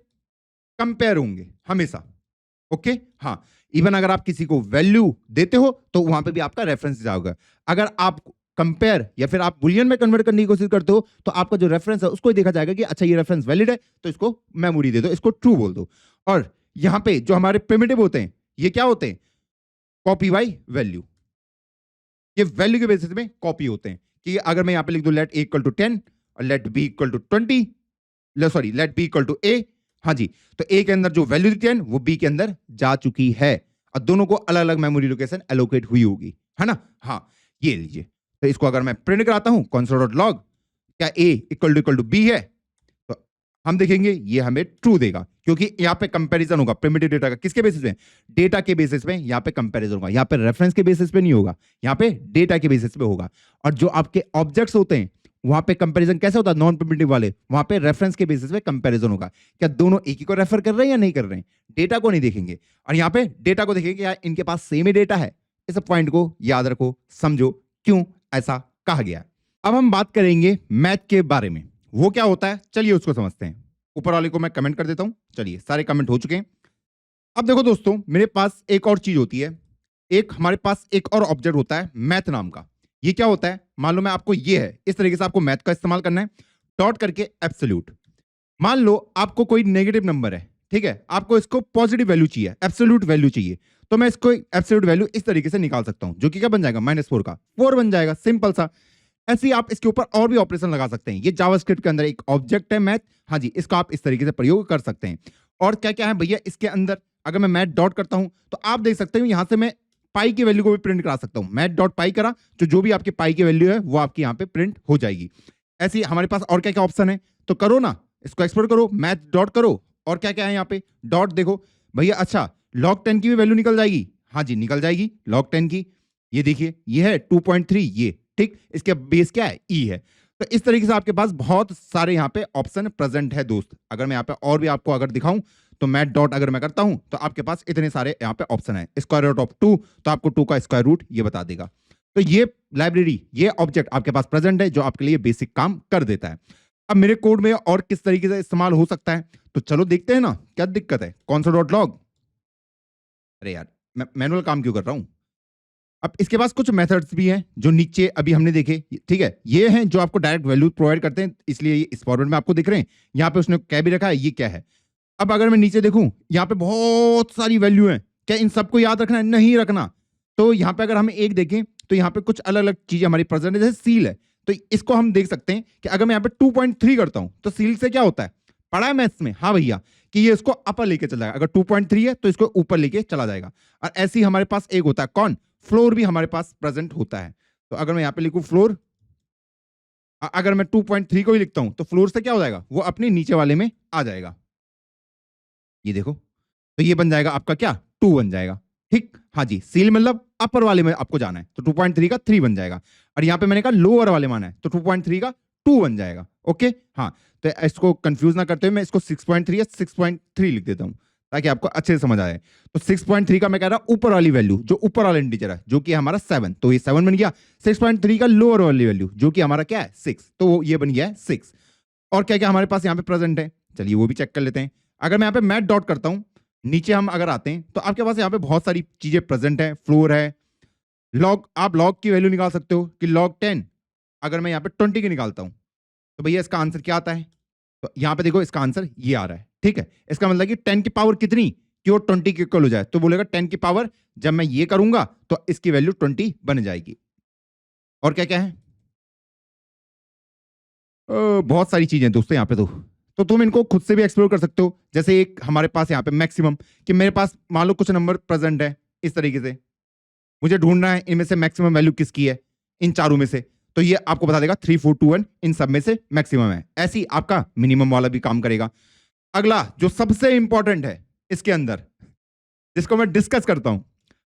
[SPEAKER 1] कंपेयर होंगे हमेशा। ओके? हाँ, इवन अगर आप किसी को वैल्यू देते हो तो वहां पे भी आपका रेफरेंस जाओगे। अगर आप कंपेयर या फिर आप बुलियन में कन्वर्ट करने की कोशिश करते हो तो आपका जो रेफरेंस है उसको ही देखा जाएगा कि अच्छा ये रेफरेंस वैलिड है तो इसको मेमोरी दे दो, इसको ट्रू बोल दो। और यहां पे जो हमारे प्रिमिटिव होते हैं ये क्या होते हैं? Copy by value. ये वैल्यू के बेसिस में कॉपी होते हैं कि अगर मैं यहां पे लिख दूं लेट a इक्वल टू 10 और let b equal to 20, sorry let b equal to a, हाँ जी, तो a के अंदर जो वैल्यू थी 10 वो b के अंदर जा चुकी है और दोनों को अलग अलग मेमोरी लोकेशन एलोकेट हुई होगी, है ना? हाँ, ये लीजिए। तो इसको अगर मैं प्रिंट कराता हूं console.log, क्या a इक्वल टू b है, तो हम देखेंगे ये हमें ट्रू देगा क्योंकि यहां पे कंपैरिजन होगा प्रिमिटिव डेटा का। किसके बेसिस पे? डेटा के बेसिस पे। यहां पे कंपैरिजन होगा, यहां पे रेफरेंस के बेसिस पे नहीं होगा, यहां पे डेटा के बेसिस पे होगा। और जो आपके ऑब्जेक्ट्स होते हैं वहां पे कंपैरिजन कैसे होता है? नॉन प्रिमिटिव वाले, वहां पे रेफरेंस के बेसिस पे कंपैरिजन होगा। क्या दोनों एक ही को रेफर कर रहे हैं या नहीं कर रहे हैं? डेटा को नहीं देखेंगे, और यहां पे डेटा को देखेंगे यार इनके पास सेम ही डेटा है। इस पॉइंट को याद रखो, समझो क्यों ऐसा कहा गया। अब हम बात करेंगे मैथ के बारे में, वो क्या होता है चलिए उसको समझते हैं। ऊपर वाले को मैं कमेंट कर देता हूं। चलिए, सारे कमेंट हो चुके हैं। अब देखो दोस्तों, मेरे पास एक और चीज होती है, एक हमारे पास एक और ऑब्जेक्ट होता है मैथ नाम का। ये क्या होता है? मान लो मैं आपको ये है, इस तरीके से आपको मैथ का इस्तेमाल करना है, डॉट करके एब्सोल्यूट। मान लो आपको कोई नेगेटिव नंबर है, ठीक है, आपको इसको पॉजिटिव वैल्यू चाहिए, एब्सोल्यूट वैल्यू चाहिए, तो मैं इसको एब्सोल्यूट वैल्यू इस तरीके से निकाल सकता हूं, जो कि क्या बन जाएगा? -4 का 4 बन जाएगा, सिंपल सा। ऐसे ही आप इसके ऊपर और भी ऑपरेशन लगा सकते हैं। ये जावास्क्रिप्ट के अंदर एक ऑब्जेक्ट है मैथ, हाँ जी, इसको आप इस तरीके से प्रयोग कर सकते हैं। और क्या क्या है भैया इसके अंदर? अगर मैं मैथ डॉट करता हूं तो आप देख सकते हो यहां से मैं पाई की वैल्यू को भी प्रिंट करा सकता हूं। मैथ डॉट पाई करा तो जो भी आपकी पाई की वैल्यू है वो आपकी यहां पे प्रिंट हो जाएगी। ऐसे ही हमारे पास और क्या क्या ऑप्शन है, तो करो ना, इसको एक्सप्लोर करो, मैथ डॉट करो, और क्या क्या है यहाँ पे डॉट देखो भैया। अच्छा, log 10 की भी वैल्यू निकल जाएगी, हाँ जी निकल जाएगी log 10 की। ये देखिए ये है 2.3, ये ठीक, इसके बेस क्या है? ई है। तो इस तरीके से आपके पास बहुत सारे यहाँ पे ऑप्शन प्रेजेंट है दोस्त। अगर मैं यहाँ पे और भी आपको अगर दिखाऊं तो मैथ डॉट अगर मैं करता हूं तो आपके पास इतने सारे यहाँ पे ऑप्शन है। स्क्वायर रूट ऑफ 2, तो आपको 2 का स्क्वायर रूट ये बता देगा। तो ये लाइब्रेरी, ये ऑब्जेक्ट आपके पास प्रेजेंट है जो आपके लिए बेसिक काम कर देता है। अब मेरे कोड में और किस तरीके से इस्तेमाल हो सकता है, तो चलो देखते हैं ना, क्या दिक्कत है। console.log, अरे यार मैं मैनुअल काम क्यों कर रहा हूं। अब इसके पास कुछ मेथड्स भी हैं जो नीचे अभी हमने देखे, ठीक है, ये हैं जो आपको डायरेक्ट वैल्यू प्रोवाइड करते हैं, इसलिए ये इस फॉर्मेट में आपको दिख रहे हैं। यहाँ पे उसने क्या भी रखा है, ये क्या है। अब अगर मैं नीचे देखूं, यहाँ पे बहुत सारी वैल्यू है, क्या इन सबको याद रखना है? नहीं रखना। तो यहाँ पे अगर हम एक देखें तो यहाँ पे कुछ अलग अलग चीजें हमारी प्रेजेंट है, जैसे सील है, तो इसको हम देख सकते हैं कि अगर मैं यहाँ पे 2.3 करता हूं तो सील से क्या होता है, पढ़ा है मैथ्स में, हाँ भैया, कि ये इसको अपर लेके चला जाएगा। अगर 2.3 है तो इसको ऊपर लेके चला जाएगा। और ऐसे ही हमारे पास एक होता है कौन, फ्लोर भी हमारे पास प्रेजेंट होता है। तो अगर मैं यहाँ पे लिखूं फ्लोर, अगर मैं 2.3 को ही लिखता हूं तो फ्लोर से क्या हो जाएगा, वो अपने नीचे वाले में आ जाएगा। ये देखो, तो ये बन जाएगा आपका क्या, 2 बन जाएगा, ठीक, हाँ जी। सील मतलब अपर वाले में आपको जाना है तो 2.3 का 3 बन जाएगा। और यहाँ पे मैंने कहा लोअर वाले माना है तो 2.3 का 2 बन जाएगा। ओके, हाँ, तो इसको कंफ्यूज ना करते हुए मैं इसको 6.3 या 6.3 लिख देता हूँ ताकि आपको अच्छे से समझ आए। तो 6.3 का मैं कह रहा ऊपर वाली वैल्यू, जो ऊपर वाला इंटीजर है, जो कि हमारा 7, तो ये 7 बन गया। 6.3 का लोअर वाली वैल्यू, जो कि हमारा क्या है 6, तो ये बन गया है 6। और क्या क्या हमारे पास यहाँ पे प्रेजेंट है, चलिए वो भी चेक कर लेते हैं। अगर मैं यहाँ पे मैथ डॉट करता हूँ, नीचे हम अगर आते हैं तो आपके पास यहाँ पे बहुत सारी चीजें प्रेजेंट है। फ्लोर है, लॉग, आप लॉग की वैल्यू निकाल सकते हो कि log 10 अगर मैं यहाँ पे 20 की निकालता हूँ तो भैया इसका आंसर क्या आता है, तो यहाँ पे देखो इसका आंसर ये आ रहा है। ठीक है, इसका मतलब कि 10 की पावर कितनी कि वो 20 के इक्वल हो जाए, तो बोलेगा 10 की पावर, जब मैं ये करूंगा तो इसकी वैल्यू 20 बन जाएगी। और क्या क्या है, बहुत सारी चीजें दोस्तों यहाँ पे। तो तुम इनको खुद से भी एक्सप्लोर कर सकते हो। जैसे एक हमारे पास यहाँ पे मैक्सिमम, कि मेरे पास मान लो कुछ नंबर प्रेजेंट है इस तरीके से, मुझे ढूंढना है इनमें से मैक्सिमम वैल्यू किसकी है, इन चारों में से, तो ये आपको बता देगा 3 4 2 1 इन सब में से मैक्सिमम है। ऐसी आपका मिनिमम वाला भी काम करेगा। अगला जो सबसे इंपॉर्टेंट है इसके अंदर, जिसको मैं डिस्कस करता हूं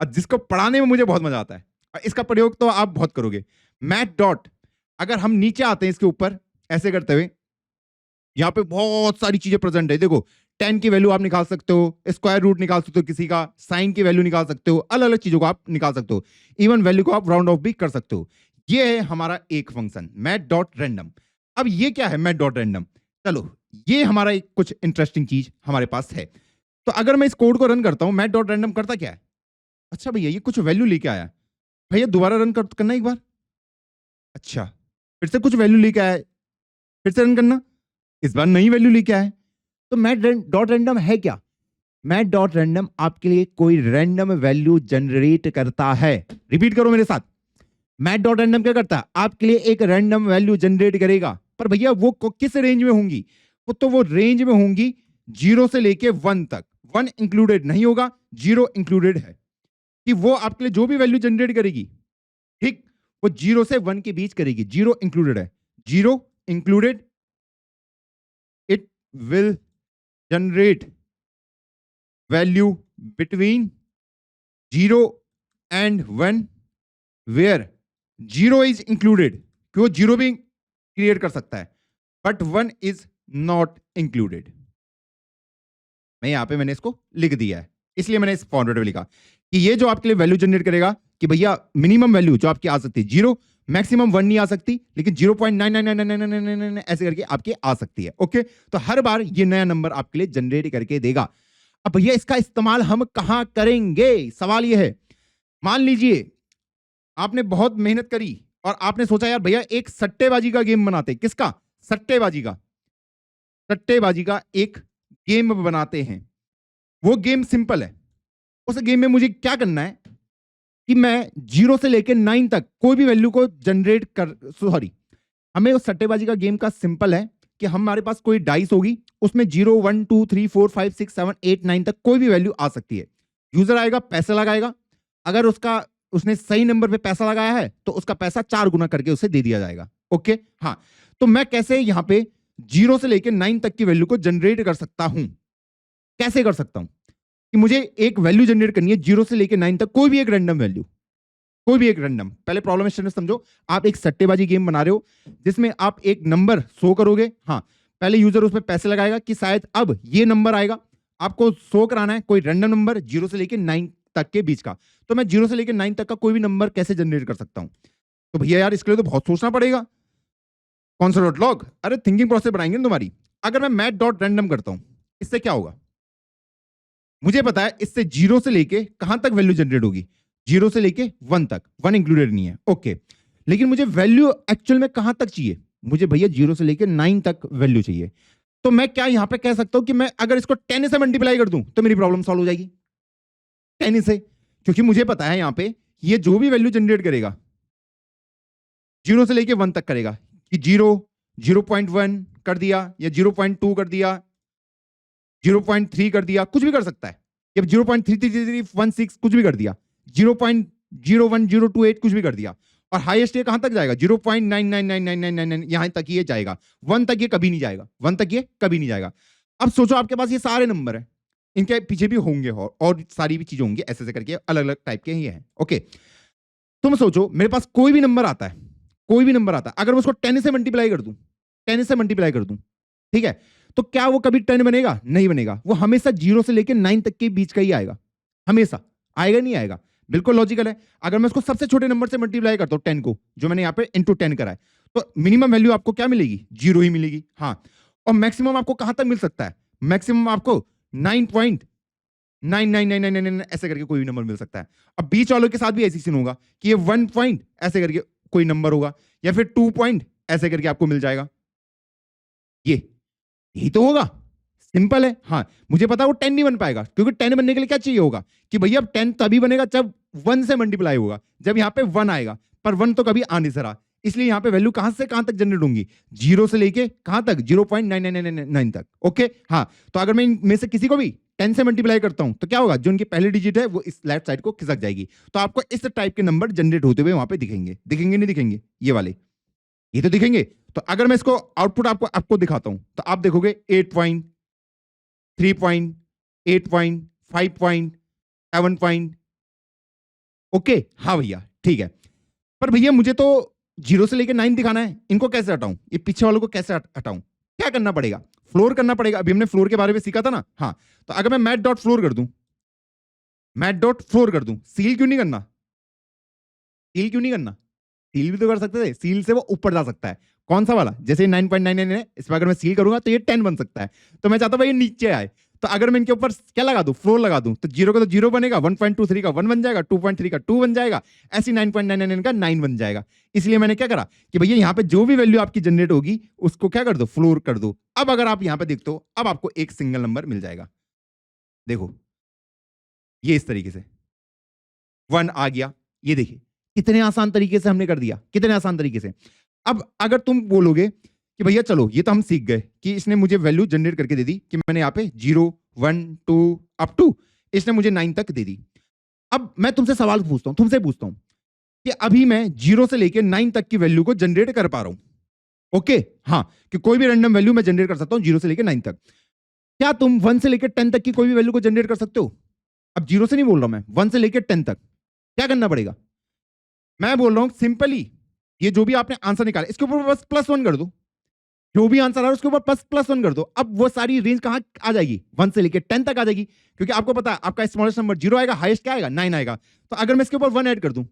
[SPEAKER 1] और जिसको पढ़ाने में मुझे बहुत मजा आता है, और इसका प्रयोग तो आप बहुत करोगे, मैथ डॉट। अगर हम नीचे आते हैं इसके ऊपर ऐसे करते हुए, यहां पे बहुत सारी चीजें प्रेजेंट है। देखो 10 की वैल्यू आप निकाल सकते हो, स्क्वायर रूट निकाल सकते हो किसी का, साइन की वैल्यू निकाल सकते हो, अलग अलग चीजों को आप निकाल सकते हो, इवन वैल्यू को आप राउंड ऑफ भी कर सकते हो। ये है हमारा एक फंक्शन मैथ डॉट रैंडम। अब ये क्या है मैथ डॉट रैंडम, चलो ये हमारा एक कुछ इंटरेस्टिंग चीज हमारे पास है। तो अगर मैं इस कोड को रन करता हूं, मैथ डॉट रैंडम करता क्या है, अच्छा भैया ये कुछ वैल्यू लेके आया, भैया दोबारा रन करना एक बार, अच्छा फिर से कुछ वैल्यू लेके आया, फिर से रन करना, इस बार नई वैल्यू लेके आया। तो मैथ डॉट रैंडम है क्या, मैथ डॉट रैंडम आपके लिए कोई रैंडम वैल्यू जनरेट करता है। रिपीट करो मेरे साथ, मैथ डॉट रैंडम क्या करता है, आपके लिए एक रैंडम वैल्यू जनरेट करेगा। पर भैया वो किस रेंज में होंगी, वो रेंज में होंगी 0 से लेके 1 तक, 1 इंक्लूडेड नहीं होगा, 0 इंक्लूडेड है, कि वो आपके लिए जो भी वैल्यू जनरेट करेगी, ठीक, वो 0 से 1 के बीच करेगी, 0 इंक्लूडेड है, 0 included, it will generate value between 0 and 1 where 0 is included, कि वो 0 भी क्रिएट कर सकता है, बट 1 इज नॉट इंक्लूडेड। मैं यहां पे मैंने इसको लिख दिया है, इसलिए मैंने इस फॉर्मेट में लिखा कि ये जो आपके लिए वैल्यू जनरेट करेगा, कि भैया मिनिमम वैल्यू जो आपकी आ सकती है 0, मैक्सिमम 1 नहीं आ सकती, लेकिन 0.99999 ऐसे करके आपकी आ सकती है। ओके, तो हर बार ये नया नंबर आपके लिए जनरेट करके देगा। अब भैया इसका इस्तेमाल हम कहां करेंगे, सवाल ये है। मान लीजिए आपने बहुत मेहनत करी और आपने सोचा यार भैया एक सट्टेबाजी का गेम बनाते, किसका, सट्टेबाजी का, सट्टेबाजी का एक गेम बनाते हैं। वो गेम सिंपल है, उस गेम में मुझे क्या करना है कि मैं 0 से लेकर 9 तक कोई भी वैल्यू को जनरेट कर, सॉरी, हमें उस सट्टेबाजी का गेम का सिंपल है कि हमारे पास कोई डाइस होगी, उसमें 0 1 2 3 4 5 6 7 8 9 तक कोई भी वैल्यू आ सकती है। यूजर आएगा, पैसा लगाएगा, अगर उसने सही नंबर पे पैसा लगाया है तो उसका पैसा 4 गुना करके उसे दे दिया जाएगा। ओके, हाँ, तो मैं कैसे यहां पे 0 से लेकर 9 तक की वैल्यू को जनरेट कर सकता हूं, कैसे कर सकता हूं कि मुझे एक वैल्यू जनरेट करनी है 0 से लेकर 9 तक, कोई भी एक रैंडम वैल्यू, कोई भी एक रैंडम। पहले प्रॉब्लम स्टेटमेंट समझो, आप एक सट्टेबाजी गेम बना रहे हो जिसमें आप एक नंबर शो करोगे, हाँ, पहले यूजर उसमें पैसे लगाएगा कि शायद अब ये नंबर आएगा, आपको शो कराना है कोई रैंडम नंबर 0 से लेकर 9 तक के बीच का। तो मैं 0 से लेकर 9 तक का कोई भी नंबर कैसे जनरेट कर सकता हूं, तो भैया यार इसके लिए तो बहुत सोचना पड़ेगा। कौन सा डॉट लॉग, अरे थिंकिंग प्रोसेस बढ़ाएंगे ना तुम्हारी। अगर मैं मैथ डॉट रैंडम करता हूं, इससे क्या होगा, मुझे पता है इससे 0 से लेके कहां तक वैल्यू जनरेट होगी, 0 से लेके 1 तक, 1 इंक्लूडेड नहीं है। ओके, लेकिन मुझे वैल्यू एक्चुअल में कहां तक चाहिए, मुझे भैया 0 से लेके 9 तक वैल्यू चाहिए। तो मैं क्या यहां पे कह सकता हूं कि मैं अगर इसको 10 से मल्टीप्लाई कर दूं तो मेरी प्रॉब्लम सॉल्व हो जाएगी 10 से, क्योंकि मुझे पता है यहां पे ये जो भी वैल्यू जनरेट करेगा 0 से लेके 1 तक करेगा, कि 0 0.1 कर दिया, या 0.2 कर दिया, 0.3 कर दिया, कुछ भी कर सकता है, या 0.3316 कुछ भी कर दिया, 0.01028 कुछ भी कर दिया, और हाईएस्ट ये कहां तक जाएगा 0.999999 यहां तक ये जाएगा, 1 तक ये कभी नहीं जाएगा, 1 तक ये कभी नहीं जाएगा। अब सोचो आपके पास ये सारे नंबर है, इनके पीछे भी होंगे और सारी भी चीजें होंगी, ऐसे करके अलग अलग टाइप के ही हैं। ओके, तुम सोचो मेरे पास कोई भी नंबर आता है, कोई भी नंबर आता है, अगर मैं उसको 10 से मल्टीप्लाई कर दूं, 10 से मल्टीप्लाई कर दूं, ठीक है, तो क्या वो कभी 10 बनेगा? नहीं बनेगा। वो हमेशा 0 से लेकर 9 तक के बीच का ही आएगा, हमेशा। आएगा नहीं आएगा? बिल्कुल लॉजिकल है। अगर मैं उसको सबसे छोटे नंबर से मल्टीप्लाई करता हूं 10 को, जो मैंने यहाँ पे इंटू 10 करा है, तो मिनिमम वैल्यू आपको क्या मिलेगी? 0 ही मिलेगी। हाँ, और मैक्सिमम आपको कहां तक मिल सकता है? मैक्सिमम आपको 9.9999 ऐसे करके कोई भी नंबर मिल सकता है। अब बीच वालों के साथ भी ऐसी सीन होगा कि ये 1 पॉइंट ऐसे करके कोई नंबर होगा, या फिर 2 पॉइंट ऐसे करके आपको मिल जाएगा। ये यही तो होगा, सिंपल है। हाँ, मुझे पता है वो 10 नहीं बन पाएगा, क्योंकि 10 बनने के लिए क्या चाहिए होगा कि भैया अब 10 तभी बनेगा जब 1 से मल्टीप्लाई होगा, जब यहाँ पे 1 आएगा, पर 1 तो कभी आ नहीं सका, इसलिए यहाँ पे वैल्यू कहां से कहां तक जनरेट होंगी? 0 से लेके कहां तक? 0.9999 तक। ओके, हाँ, तो अगर मैं इनमें से किसी को भी 10 से मल्टीप्लाई करता हूं तो क्या होगा? जो उनकी पहली डिजिट है वो इस लेफ्ट साइड को खिसक जाएगी, तो आपको इस टाइप के नंबर जनरेट होते हुए वहां पे दिखेंगे। दिखेंगे नहीं दिखेंगे? ये वाले, ये तो दिखेंगे। तो अगर मैं इसको आउटपुट आपको दिखाता हूं तो आप देखोगे 8 point, 3 point, 8 point, 5 point, 7 point. Okay, हाँ भैया, ठीक है। पर भैया मुझे तो 0 से लेकर 9 दिखाना है, इनको कैसे हटाऊं? ये पीछे वालों को कैसे हटाऊं? क्या करना पड़ेगा? फ्लोर करना पड़ेगा। अभी हमने फ्लोर के बारे में सीखा था ना। हाँ, तो अगर मैं मैथ डॉट फ्लोर कर दूं, मैथ डॉट फ्लोर कर दूं, सील क्यों नहीं करना? सील क्यों नहीं करना? सील भी तो कर सकते थे, सील से वो ऊपर जा सकता है। कौन सा वाला? जैसे 9.99 है, इस पर अगर मैं सील करूंगा तो ये 10 बन सकता है, तो मैं चाहता हूं ये नीचे आए। तो अगर मैं इनके ऊपर क्या लगा दूं? फ्लोर लगा दूं, तो 0 का तो 0 बनेगा, 1.23 का 1 बन जाएगा, 2.3 का 2 बन जाएगा, ऐसी 9.99 का 9 बन जाएगा। इसलिए मैंने क्या करा कि भैया यहाँ पे जो भी वैल्यू आपकी जनरेट होगी उसको क्या कर दो? फ्लोर कर दो। अब अगर आप यहाँ पे देखते हो, अब आपको एक सिंगल नंबर मिल जाएगा। देखो, ये इस तरीके से 1 आ गया। ये देखिए कितने आसान तरीके से हमने कर दिया, कितने आसान तरीके से। अब अगर तुम बोलोगे कि भैया चलो ये तो हम सीख गए कि इसने मुझे वैल्यू जनरेट करके दे दी, कि मैंने यहाँ पे 0, 1, 2 अप टू इसने मुझे 9 तक दे दी। अब मैं तुमसे सवाल पूछता हूं, तुमसे पूछता हूं कि अभी मैं 0 से लेकर 9 तक की वैल्यू को जनरेट कर पा रहा हूं। ओके, हाँ, कि कोई भी रैंडम वैल्यू मैं जनरेट कर सकता हूं 0 से लेकर 9 तक। क्या तुम 1 से लेकर 10 तक की कोई भी वैल्यू को जनरेट कर सकते हो? अब 0 से नहीं बोल रहा मैं, 1 से लेकर 10 तक क्या करना पड़ेगा? मैं बोल रहा हूं सिंपली, ये जो भी आपने आंसर निकाला इसके ऊपर बस +1 कर दो। जो भी आंसर आ रहा है उसके ऊपर +1 कर दो। अब वो सारी रेंज कहां आ जाएगी? 1 से लेकर 10 तक आ जाएगी, क्योंकि आपको पता है आपका स्मॉलेस्ट नंबर 0 आएगा, हाईएस्ट क्या आएगा? 9 आएगा। तो अगर मैं इसके ऊपर 1 ऐड कर दूं,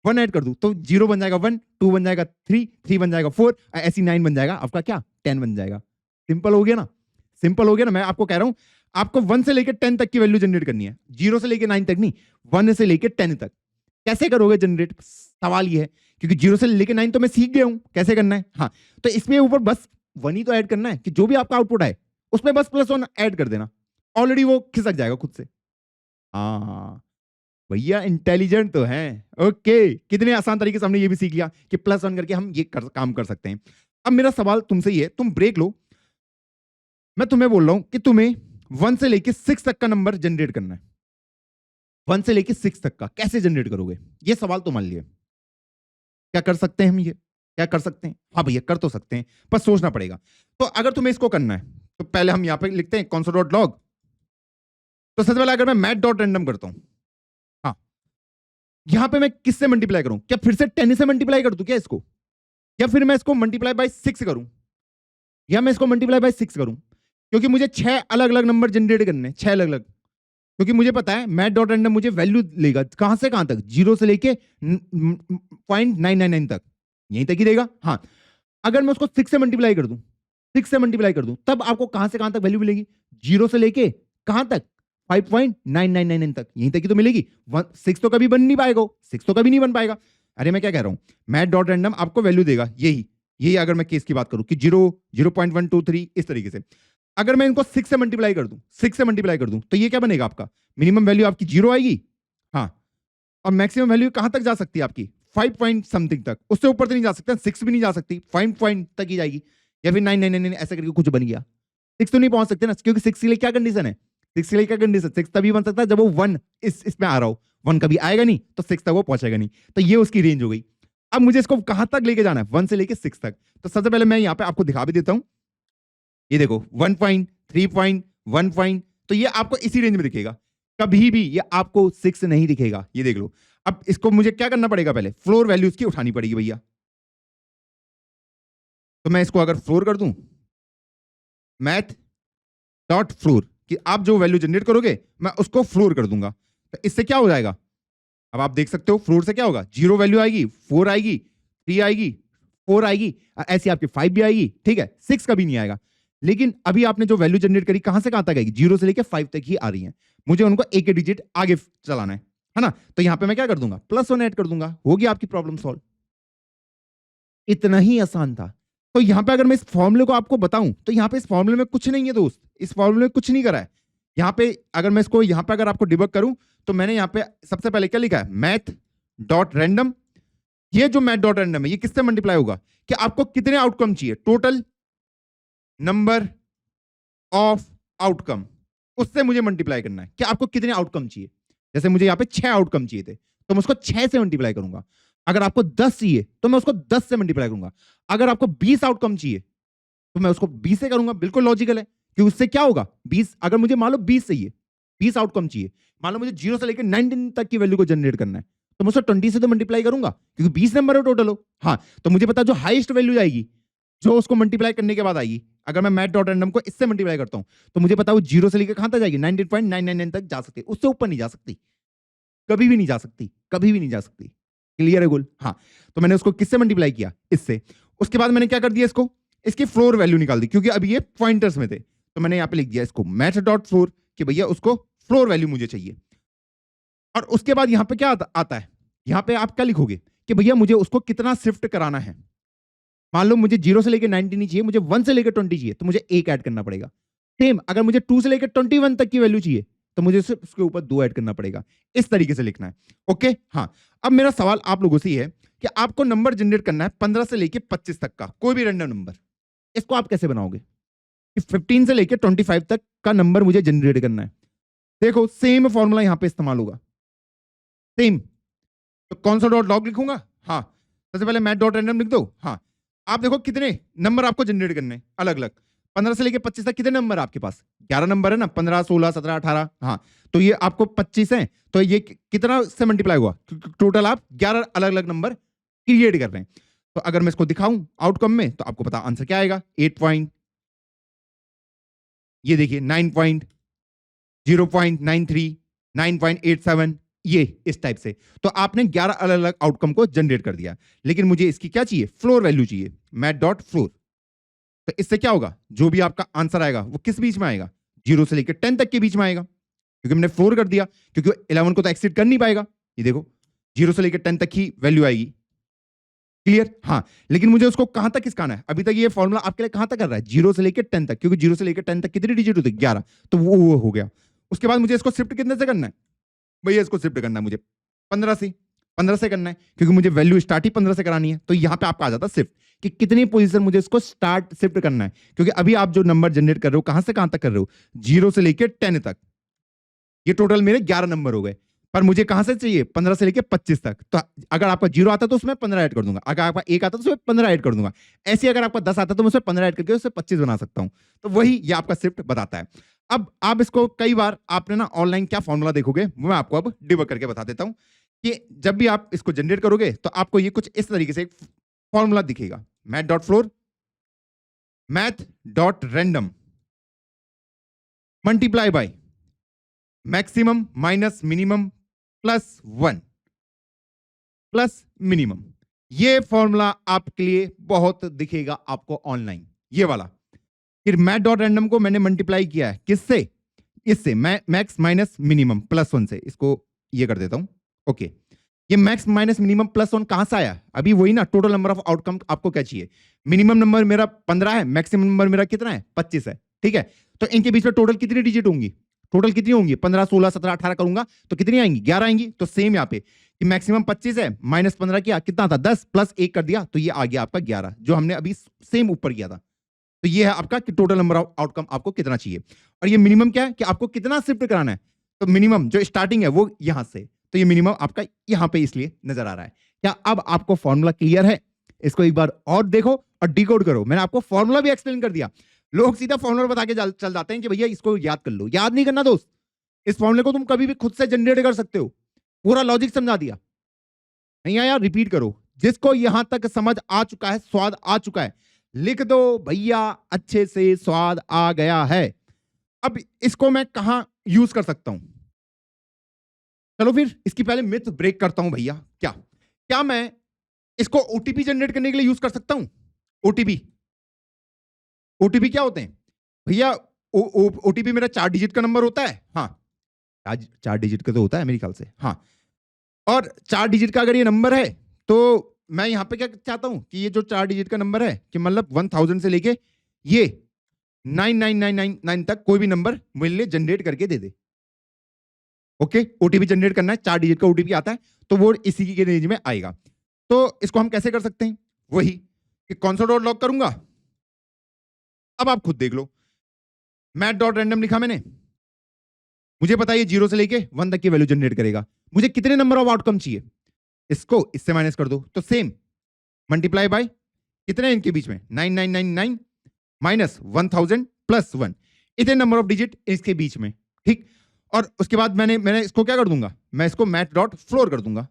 [SPEAKER 1] 1 ऐड कर दूं, तो 0 बन जाएगा 1, 2 बन जाएगा 3, 3 बन जाएगा 4, ऐसी 9 बन जाएगा आपका क्या? 10 बन जाएगा। सिंपल हो गया ना? सिंपल हो गया ना? मैं आपको कह रहा हूं आपको 1 से लेकर 10 तक की वैल्यू जनरेट करनी है, 0 से लेकर 9 तक नहीं, 1 से लेकर 10 तक। कैसे करोगे जनरेट? सवाल ये है, क्योंकि 0 से लेकर 9 तो मैं सीख गया हूं कैसे करना है। हाँ, तो इसमें ऊपर बस 1 ही तो ऐड करना है, कि जो भी आपका आउटपुट आए उसमें बस +1 ऐड कर देना, ऑलरेडी वो खिसक जाएगा खुद से। हाँ भैया, इंटेलिजेंट तो है। ओके, कितने आसान तरीके से हमने ये भी सीख लिया कि +1 करके हम ये काम कर सकते हैं। अब मेरा सवाल तुमसे ये है, तुम ब्रेक लो, मैं तुम्हें बोल रहा हूं कि तुम्हें 1 से लेकर 6 तक का नंबर जनरेट करना है। 1 से लेकर 6 तक का कैसे जनरेट करोगे? ये सवाल तो मान लिया। क्या कर सकते हैं हम? ये क्या कर सकते हैं? हाँ भैया, कर तो सकते हैं, पर सोचना पड़ेगा। तो अगर तुम्हें इसको करना है तो पहले हम यहां पे लिखते हैं console.log। तो सबसे पहले अगर मैं मैथ डॉट रैंडम करता हूं, हाँ, यहां पे मैं किससे मल्टीप्लाई करूं? क्या फिर से 10 से मल्टीप्लाई कर दूं क्या इसको? या फिर मैं इसको मल्टीप्लाई बाय 6 करूं? या मैं इसको मल्टीप्लाई बाय 6 करूं? क्योंकि मुझे 6 अलग अलग नंबर जनरेट करने, 6 अलग अलग, क्योंकि मुझे पता है मैथ डॉट रैंडम मुझे वैल्यू लेगा कहां से कहां तक? 0 से लेके 0.999 तक, यहीं तक ही देगा। हाँ, अगर मैं उसको 6 से मल्टीप्लाई कर दूं, 6 से मल्टीप्लाई कर दूं, तब आपको कहां से कहां तक वैल्यू मिलेगी? 0 से लेके कहां तक? 5.9999 तक, यहीं तक ही तो मिलेगी। 6 तो कभी बन नहीं पाएगा, 6 तो कभी नहीं बन पाएगा। अरे मैं क्या कह रहा हूं, मैथ डॉट रैंडम आपको वैल्यू देगा यही यही अगर मैं केस की बात करूं कि 0, 0.123 इस तरीके से। अगर मैं इनको 6 से मल्टीप्लाई कर दूं, 6 से मल्टीप्लाई कर दूं, तो ये क्या बनेगा आपका? मिनिमम वैल्यू आपकी 0 आएगी, हाँ, और मैक्सिमम वैल्यू कहां तक जा सकती है आपकी? 5 पॉइंट समथिंग तक, उससे ऊपर तो नहीं जा सकता, 6 भी नहीं जा सकती, 5 पॉइंट तक ही जाएगी, या फिर 999 ऐसे करके कुछ बन गया। 6 तो नहीं पहुंच सकते ना, क्योंकि 6 के लिए क्या कंडीशन है? 6 के लिए क्या कंडीशन? 6 तभी बन सकता है जब वो 1 इसमें आ रहा हो, 1 कभी आएगा नहीं तो 6 तक वो पहुंचेगा नहीं। तो ये उसकी रेंज हो गई। अब मुझे इसको कहां तक लेके जाना है? 1 से लेके 6 तक। तो सबसे पहले मैं यहां पे आपको दिखा भी देता हूं, ये देखो 1 पॉइंट, 3 पॉइंट, 1 पॉइंट, तो ये आपको इसी रेंज में दिखेगा, कभी भी ये आपको 6 नहीं दिखेगा, ये देख लो। अब इसको मुझे क्या करना पड़ेगा? पहले फ्लोर वैल्यूज की उठानी पड़ेगी भैया। तो मैं इसको अगर फ्लोर कर दूं, मैथ डॉट फ्लोर, कि आप जो वैल्यू जनरेट करोगे मैं उसको फ्लोर कर दूंगा। तो इससे क्या हो जाएगा, अब आप देख सकते हो फ्लोर से क्या होगा, 0 वैल्यू आएगी, 4 आएगी, 3 आएगी, 4 आएगी, ऐसी आपकी 5 भी आएगी, ठीक है, 6 कभी नहीं आएगा। लेकिन अभी आपने जो वैल्यू जनरेट करी कहां से कहां तक आएगी, 0 से लेकर 5 तक ही आ रही है, मुझे उनको एक डिजिट आगे चलाना है ना। तो यहां पे मैं क्या कर दूंगा, +1 ऐड कर दूंगा, होगी आपकी प्रॉब्लम सॉल्व। इतना ही आसान था। तो यहां पे अगर मैं इस फॉर्मूले को आपको बताऊं तो यहां पे इस फॉर्मूले में कुछ नहीं है दोस्त, इस फॉर्मूले में कुछ नहीं करा है। यहां पे अगर मैं इसको यहां पे अगर आपको डिबग करूं तो मैंने यहां पे सबसे पहले क्या लिखा है, मैथ डॉट रैंडम। ये जो मैथ डॉट रैंडम है ये किससे मल्टीप्लाई होगा, कि आपको कितने आउटकम चाहिए, टोटल नंबर ऑफ आउटकम, उससे मुझे मल्टीप्लाई करना है कि आपको कितने आउटकम चाहिए। जैसे मुझे यहां पे 6 आउटकम चाहिए थे तो मैं उसको 6 से मल्टीप्लाई करूंगा। अगर आपको 10 चाहिए तो मैं उसको 10 से मल्टीप्लाई करूंगा। अगर आपको 20 आउटकम चाहिए तो मैं उसको 20 से करूंगा। बिल्कुल लॉजिकल है कि उससे क्या होगा, 20 अगर मुझे मान लो 20 चाहिए, 20 आउटकम चाहिए, मान लो मुझे 0 से लेकर 19 तक की वैल्यू को जनरेट करना है तो मैं उसको 20 से तो मल्टीप्लाई करूंगा क्योंकि 20 नंबर है टोटल हो। हाँ, तो मुझे पता जो हाईएस्ट वैल्यू आएगी जो उसको मल्टीप्लाई करने के बाद आएगी, अगर मैं मैथ डॉट रैंडम को इससे मल्टीप्लाई करता हूं तो मुझे पता वो 0 से लेकर कहां तक जाएगी, 19.999 तक जा सकती है, उससे ऊपर नहीं जा सकती, कभी भी नहीं जा सकती, कभी भी नहीं जा सकती। क्लियर है गोल, हाँ। तो मैंने उसको किससे मल्टीप्लाई किया, इससे। उसके बाद मैंने क्या कर दिया, इसको इसकी फ्लोर वैल्यू निकाल दी क्योंकि अभी ये पॉइंटर्स में थे, तो मैंने यहाँ पे लिख दिया इसको मैथ डॉट फ्लोर कि भैया उसको फ्लोर वैल्यू मुझे चाहिए। और उसके बाद यहाँ पे क्या आता है, यहाँ पे आप क्या लिखोगे कि भैया मुझे उसको कितना शिफ्ट कराना है। मान लो मुझे 0 से लेकर 19 नहीं चाहिए, मुझे 1 से लेकर 20 चाहिए तो मुझे 1 ऐड करना पड़ेगा। सेम अगर मुझे 2 से लेकर 21 तक की वैल्यू चाहिए तो मुझे सिर्फ उसके ऊपर 2 ऐड करना पड़ेगा। इस तरीके से लिखना है, ओके। हाँ, अब मेरा सवाल आप लोगों से है कि आपको नंबर जनरेट करना है 15 से लेकर 25 तक का कोई भी रैंडम नंबर, इसको आप कैसे बनाओगे कि 15 से लेकर 25 तक का नंबर मुझे जनरेट करना है। देखो सेम फॉर्मूला यहां पे इस्तेमाल होगा, सेम। तो कौन सा डॉट लॉग लिखूंगा, हाँ, सबसे पहले मैथ डॉट रैंडम लिख दो। हाँ, आप देखो कितने नंबर आपको जनरेट करने हैं अलग अलग, 15 से लेके 25 तक कितने नंबर आपके पास, 11 नंबर है ना, 15 16 17 18, हाँ। तो ये आपको 25 है तो ये कितना से मल्टीप्लाई हुआ, टोटल आप 11 अलग अलग नंबर क्रिएट कर रहे हैं। तो अगर मैं इसको दिखाऊं आउटकम में तो आपको पता आंसर क्या आएगा, 8 पॉइंट, ये देखिए 9 पॉइंट, 0.93, 9.87, ये इस टाइप से। तो आपने 11 अलग अलग आउटकम को जनरेट कर दिया, लेकिन मुझे इसकी क्या चाहिए, फ्लोर वैल्यू चाहिए, मैथ डॉट फ्लोर। तो इससे क्या होगा, जो भी आपका आंसर आएगा वो किस बीच में आएगा, 0 से लेकर 10 तक के बीच में आएगा, क्योंकि हमने फ्लोर कर दिया, क्योंकि 11 को तो एक्सीड कर नहीं पाएगा। ये देखो 0 से लेकर 10 तक की वैल्यू आएगी। क्लियर, हाँ। लेकिन मुझे उसको कहां तक खिसकाना है, अभी तक ये फॉर्मूला आपके लिए कहां तक कर रहा है, 0 से लेकर 10 तक, क्योंकि 0 से लेकर 10 तक कितनी डिजिट होती है, 11, तो वो हो गया। उसके बाद मुझे इसको शिफ्ट कितने से करना है, भैया इसको शिफ्ट करना है मुझे 15 से करना है, क्योंकि मुझे वैल्यू स्टार्ट ही 15 से करानी है। तो यहां पे आपका आ जाता है शिफ्ट कि कितनी पोजीशन मुझे इसको स्टार्ट शिफ्ट करना है, क्योंकि अभी आप जो नंबर जनरेट कर रहे हो कहां से कहां तक कर रहे हो, 0 से लेकर 10 तक, ये टोटल मेरे 11 नंबर हो गए। पर मुझे कहां से चाहिए, 15 से लेकर 25 तक। तो अगर आपका 0 आता तो उसमें 15 ऐड कर दूंगा, अगर आपका 1 आता तो उसमें 15 ऐड कर दूंगा, ऐसे अगर आपका 10 आता तो मैं उसमें 15 ऐड करके उससे 25 बना सकता हूं। तो वही ये आपका शिफ्ट बताता है। अब आप इसको कई बार आपने ना ऑनलाइन क्या फॉर्मूला देखोगे वो मैं आपको अब डिबग करके बता देता हूं कि जब भी आप इसको जनरेट करोगे तो आपको ये कुछ इस तरीके से एक फॉर्मूला दिखेगा, math dot floor, math dot random multiply by maximum minus minimum plus 1 plus minimum. ये फॉर्मूला आपके लिए बहुत दिखेगा आपको ऑनलाइन, ये वाला। फिर मैथ डॉट रैंडम को मैंने मल्टीप्लाई किया है किससे, इससे मैक्स माइनस मिनिमम प्लस 1 से, इसको ये कर देता हूं, ओके। ये मैक्स माइनस मिनिमम प्लस 1 कहां से आया, अभी वही ना, टोटल नंबर ऑफ आउटकम आपको क्या चाहिए, मिनिमम नंबर मेरा 15 है, मैक्सिमम नंबर मेरा कितना है, 25 है, ठीक है। तो इनके बीच में टोटल कितनी डिजिट होंगी, टोटल कितनी होंगी, 15 16 17 18 करूंगा तो कितनी आएंगी, 11 आएंगी। तो सेम यहाँ पे कि मैक्सिमम 25 है, माइनस 15 किया कितना था 10, प्लस 1 कर दिया तो ये आ गया आपका 11, जो हमने अभी सेम ऊपर किया था। तो ये है आपका कि टोटल नंबर ऑफ आउटकम आपको कितना चाहिए। और ये मिनिमम क्या है कि आपको कितना शिफ्ट कराना है, तो मिनिमम जो स्टार्टिंग है वो यहां से, तो ये मिनिमम आपका यहां पे इसलिए नजर आ रहा है। क्या अब आपको फॉर्मूला क्लियर है, इसको एक बार और देखो और डिकोड करो। मैंने आपको फॉर्मूला भी एक्सप्लेन कर दिया, लोग सीधा फॉर्मूला बता के चल जाते हैं कि भैया इसको याद कर लो, याद नहीं करना दोस्त, इस फॉर्मूले को तुम कभी भी खुद से जनरेट कर सकते हो, पूरा लॉजिक समझा दिया। नहीं आया, रिपीट करो, जिसको यहां तक समझ आ चुका है, स्वाद आ चुका है, लिख दो भैया अच्छे से स्वाद आ गया है। अब इसको मैं कहां यूज कर सकता हूं? चलो फिर इसकी पहले मिथ ब्रेक करता हूं भैया। क्या क्या मैं इसको ओटीपी जनरेट करने के लिए यूज कर सकता हूं? ओटीपी ओटीपी क्या होते हैं भैया? ओटीपी मेरा 4 डिजिट का नंबर होता है। हाँ, 4 डिजिट का तो होता है मेरे ख्याल से। हाँ, और 4 डिजिट का अगर ये नंबर है तो मैं यहां पे क्या चाहता हूं कि ये जो 4 डिजिट का नंबर है कि मतलब 1000 से लेके ये 99999 तक कोई भी नंबर मेरे लिए जनरेट करके दे दे। ओके, ओटीपी जनरेट करना है, 4 डिजिट का ओटीपी आता है तो वो इसी की रेंज में आएगा। तो इसको हम कैसे कर सकते हैं? वही कि कौन सा डॉट लॉक करूंगा, अब आप खुद देख लो। मैथ डॉट रैंडम लिखा मैंने, मुझे पता है ये 0 से लेके 1 तक की वैल्यू जनरेट करेगा। मुझे कितने नंबर ऑफ आउटकम चाहिए, इसको इससे माइनस कर दो, तो सेम मल्टीप्लाई बाय कितने इनके बीच में 9999 माइनस 1000 प्लस 1, इतने नंबर ऑफ डिजिट इसके बीच में। ठीक, और उसके बाद मैंने इसको क्या कर दूंगा, मैं इसको मैथ डॉट फ्लोर कर दूंगा,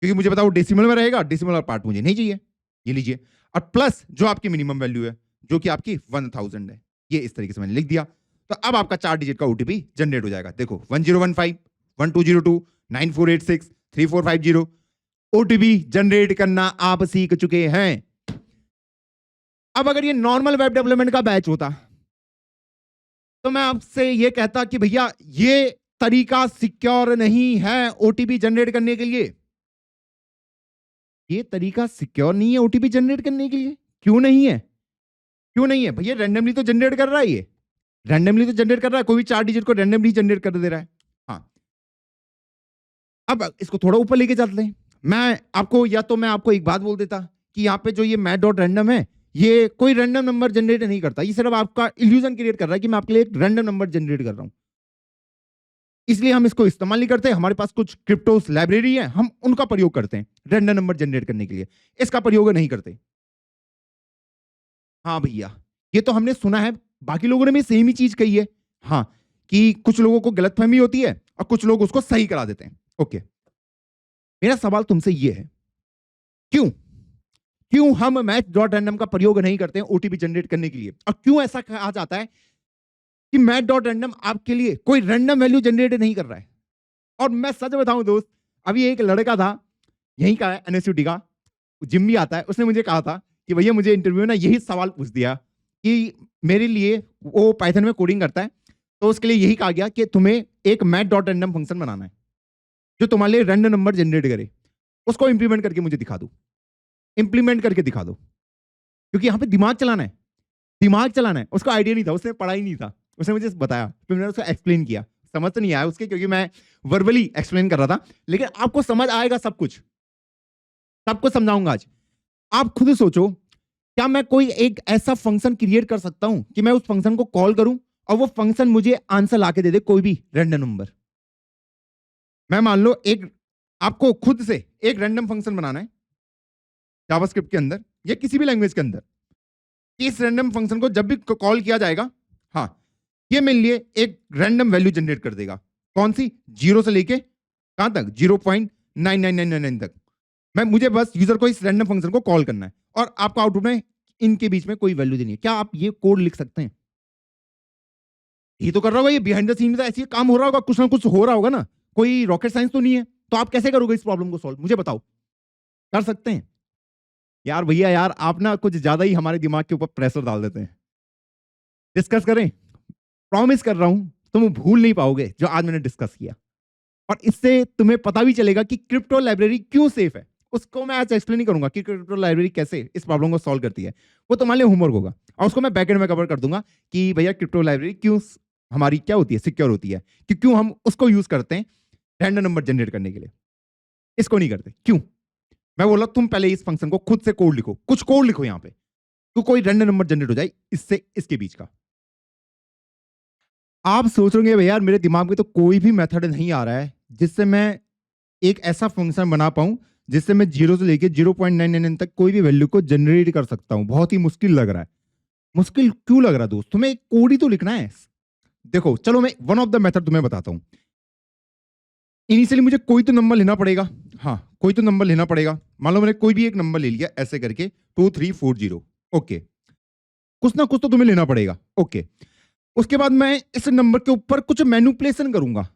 [SPEAKER 1] क्योंकि मुझे पता वो डेसिमल में रहेगा, डेसिमल पार्ट मुझे नहीं चाहिए। ये लीजिए, और प्लस जो आपकी मिनिमम वैल्यू है जो कि आपकी 1000 है, ये इस तरीके से मैंने लिख दिया। तो अब आपका 4 डिजिट का ओटीपी जनरेट हो जाएगा। देखो 1015 1202 9486 3450 ओटीपी जनरेट करना आप सीख चुके हैं। अब अगर ये नॉर्मल वेब डेवलपमेंट का बैच होता तो मैं आपसे ये कहता कि भैया ये तरीका सिक्योर नहीं है ओटीपी जनरेट करने के लिए। ये तरीका सिक्योर नहीं है ओटीपी जनरेट करने के लिए। क्यों नहीं है? क्यों नहीं है भैया? रैंडमली तो जनरेट कर रहा है, ये रैंडमली तो जनरेट कर रहा है, कोई भी 4 डिजिट को रैंडमली जनरेट कर दे रहा है। हाँ, अब इसको थोड़ा ऊपर लेके चलते हैं। मैं आपको एक बात बोल देता कि यहाँ पे जो ये मैथ डॉट रैंडम है, ये कोई रैंडम नंबर जनरेट नहीं करता, ये सिर्फ आपका इल्यूजन क्रिएट कर रहा है कि मैं आपके लिए एक रैंडम नंबर जनरेट कर रहा हूं। इसलिए हम इसको इस्तेमाल नहीं करते। हमारे पास कुछ क्रिप्टोस लाइब्रेरी है, हम उनका प्रयोग करते हैं रैंडम नंबर जनरेट करने के लिए, इसका प्रयोग नहीं करते। हाँ भैया, ये तो हमने सुना है, बाकी लोगों ने भी सेम ही चीज कही है। हाँ, कि कुछ लोगों को गलतफहमी होती है और कुछ लोग उसको सही करा देते हैं। ओके, मेरा सवाल तुमसे ये है, क्यों क्यों हम मैथ डॉट रैंडम का प्रयोग नहीं करते हैं ओटीपी जनरेट करने के लिए? और क्यों ऐसा कहा जाता है कि मैथ डॉट रैंडम आपके लिए कोई रैंडम वैल्यू जनरेट नहीं कर रहा है? और मैं सच बताऊं दोस्त, अभी एक लड़का था यहीं का है, एनएसयूटी का, जिम भी आता है, उसने मुझे कहा था कि भैया मुझे इंटरव्यू में ना यही सवाल पूछ दिया कि मेरे लिए, वो पाइथन में कोडिंग करता है, तो उसके लिए यही कहा गया कि तुम्हें एक मैथ डॉट रैंडम फंक्शन बनाना है जो तुम्हारे लिए रैंडम नंबर जनरेट करे, उसको इंप्लीमेंट करके मुझे दिखा दो, इंप्लीमेंट करके दिखा दो। क्योंकि यहाँ पे दिमाग चलाना है, दिमाग चलाना है। उसको आइडिया नहीं था, उसने पढ़ा ही नहीं था, उसने मुझे बताया, फिर मैंने उसको एक्सप्लेन किया। समझ तो नहीं आया उसके, क्योंकि मैं वर्बली एक्सप्लेन कर रहा था, लेकिन आपको समझ आएगा सब कुछ, सबको समझाऊंगा आज। आप खुद सोचो, क्या मैं कोई एक ऐसा फंक्शन क्रिएट कर सकता हूं कि मैं उस फंक्शन को कॉल करूं और वो फंक्शन मुझे आंसर लाके दे दे कोई भी रैंडम नंबर? मैं मान लो एक, आपको खुद से एक रैंडम फंक्शन बनाना है जावास्क्रिप्ट के अंदर या किसी भी लैंग्वेज के अंदर, इस रैंडम फंक्शन को जब भी कॉल किया जाएगा, हाँ, ये मेरे लिए एक रैंडम वैल्यू जनरेट कर देगा। कौन सी? 0 से लेके कहां तक? 0.9999 तक। मुझे बस यूजर को इस रैंडम फंक्शन को कॉल करना है और आपको आउटपुट में इनके बीच में कोई वैल्यू देनी है। क्या आप ये कोड लिख सकते हैं? ये तो कर रहा होगा, ये बिहाइंड द सीन में ऐसे काम हो रहा होगा, कुछ ना कुछ हो रहा होगा ना, कोई रॉकेट साइंस तो नहीं है। तो आप कैसे करोगे इस प्रॉब्लम को सॉल्व, मुझे बताओ। कर सकते हैं? यार भैया यार, आप ना कुछ ज्यादा ही हमारे दिमाग के ऊपर प्रेशर डाल देते हैं। डिस्कस करें, प्रॉमिस कर रहा हूं तुम भूल नहीं पाओगे जो आज मैंने डिस्कस किया, और इससे तुम्हें पता भी चलेगा कि क्रिप्टो लाइब्रेरी क्यों सेफ है। उसको मैं आज एक्सप्लेन नहीं करूंगा कि क्रिप्टो लाइब्रेरी कैसे इस प्रॉब्लम को सॉल्व करती है, वो तुम्हारे लिए होमवर्क होगा, और उसको मैं बैकएंड में कवर कर दूंगा कि भैया क्रिप्टो लाइब्रेरी क्यों हमारी क्या होती है, सिक्योर होती है, कि क्यों हम उसको यूज करते हैं रैंडम नंबर जनरेट करने के लिए, इसको नहीं करते क्यों। मैं बोला तुम पहले इस फंक्शन को खुद से कोड लिखो, कुछ कोड लिखो यहाँ पे, तो कोई रैंडम नंबर जनरेट हो जाए इससे इसके बीच का। आप सोचोगे भैया मेरे दिमाग में तो कोई भी मेथड नहीं आ रहा है जिससे मैं एक ऐसा फंक्शन बना पाऊं जिससे मैं 0 से लेके 0.99 तक कोई भी वैल्यू को जनरेट कर सकता हूं। बहुत ही मुश्किल लग रहा है। मुश्किल क्यों लग रहा है दोस्त? तुम्हें एक कोड ही तो लिखना है। देखो चलो मैं वन ऑफ द मेथड तुम्हें बताता हूं। इनिशियली मुझे कोई तो नंबर लेना पड़ेगा, हाँ कोई तो नंबर लेना पड़ेगा। मान लो मैंने कोई भी एक नंबर ले लिया ऐसे करके 2340, ओके, कुछ ना कुछ तो तुम्हें लेना पड़ेगा, ओके। उसके बाद मैं इस नंबर के ऊपर कुछ मैनिपुलेशन करूंगा,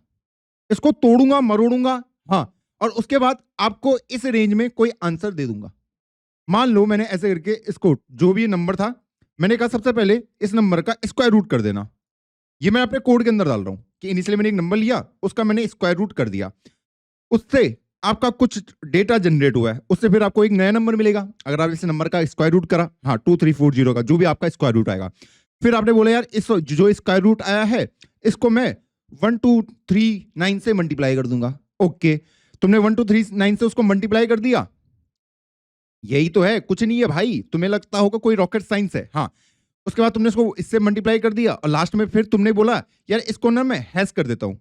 [SPEAKER 1] इसको तोड़ूंगा, मरोड़ूंगा। हाँ, और उसके बाद आपको इस रेंज में कोई आंसर दे दूंगा। मान लो मैंने ऐसे करके इसको, जो भी नंबर था, मैंने कहा सबसे पहले इस नंबर का स्क्वायर रूट कर देना। ये मैं अपने कोड के अंदर डाल रहा हूं कि इनिशियली मैंने एक नंबर लिया, उसका मैंने स्क्वायर रूट कर दिया, उससे आपका कुछ डेटा जनरेट हुआ है, उससे फिर आपको एक नया नंबर मिलेगा अगर आप इस नंबर का स्क्वायर रूट करा। हाँ, 2340 का जो भी आपका स्क्वायर रूट आएगा। फिर आपने बोला यार इस जो स्क्वायर रूट आया है इसको मैं 1239 से मल्टीप्लाई कर दूंगा। ओके, तुमने 1239 से उसको मल्टीप्लाई कर दिया, यही तो है, कुछ नहीं है भाई, तुम्हें लगता होगा कोई रॉकेट साइंस है। हाँ, उसके बाद तुमने इसको इससे मल्टीप्लाई कर दिया और लास्ट में फिर तुमने बोला यार इसको ना मैं हैश कर देता हूं,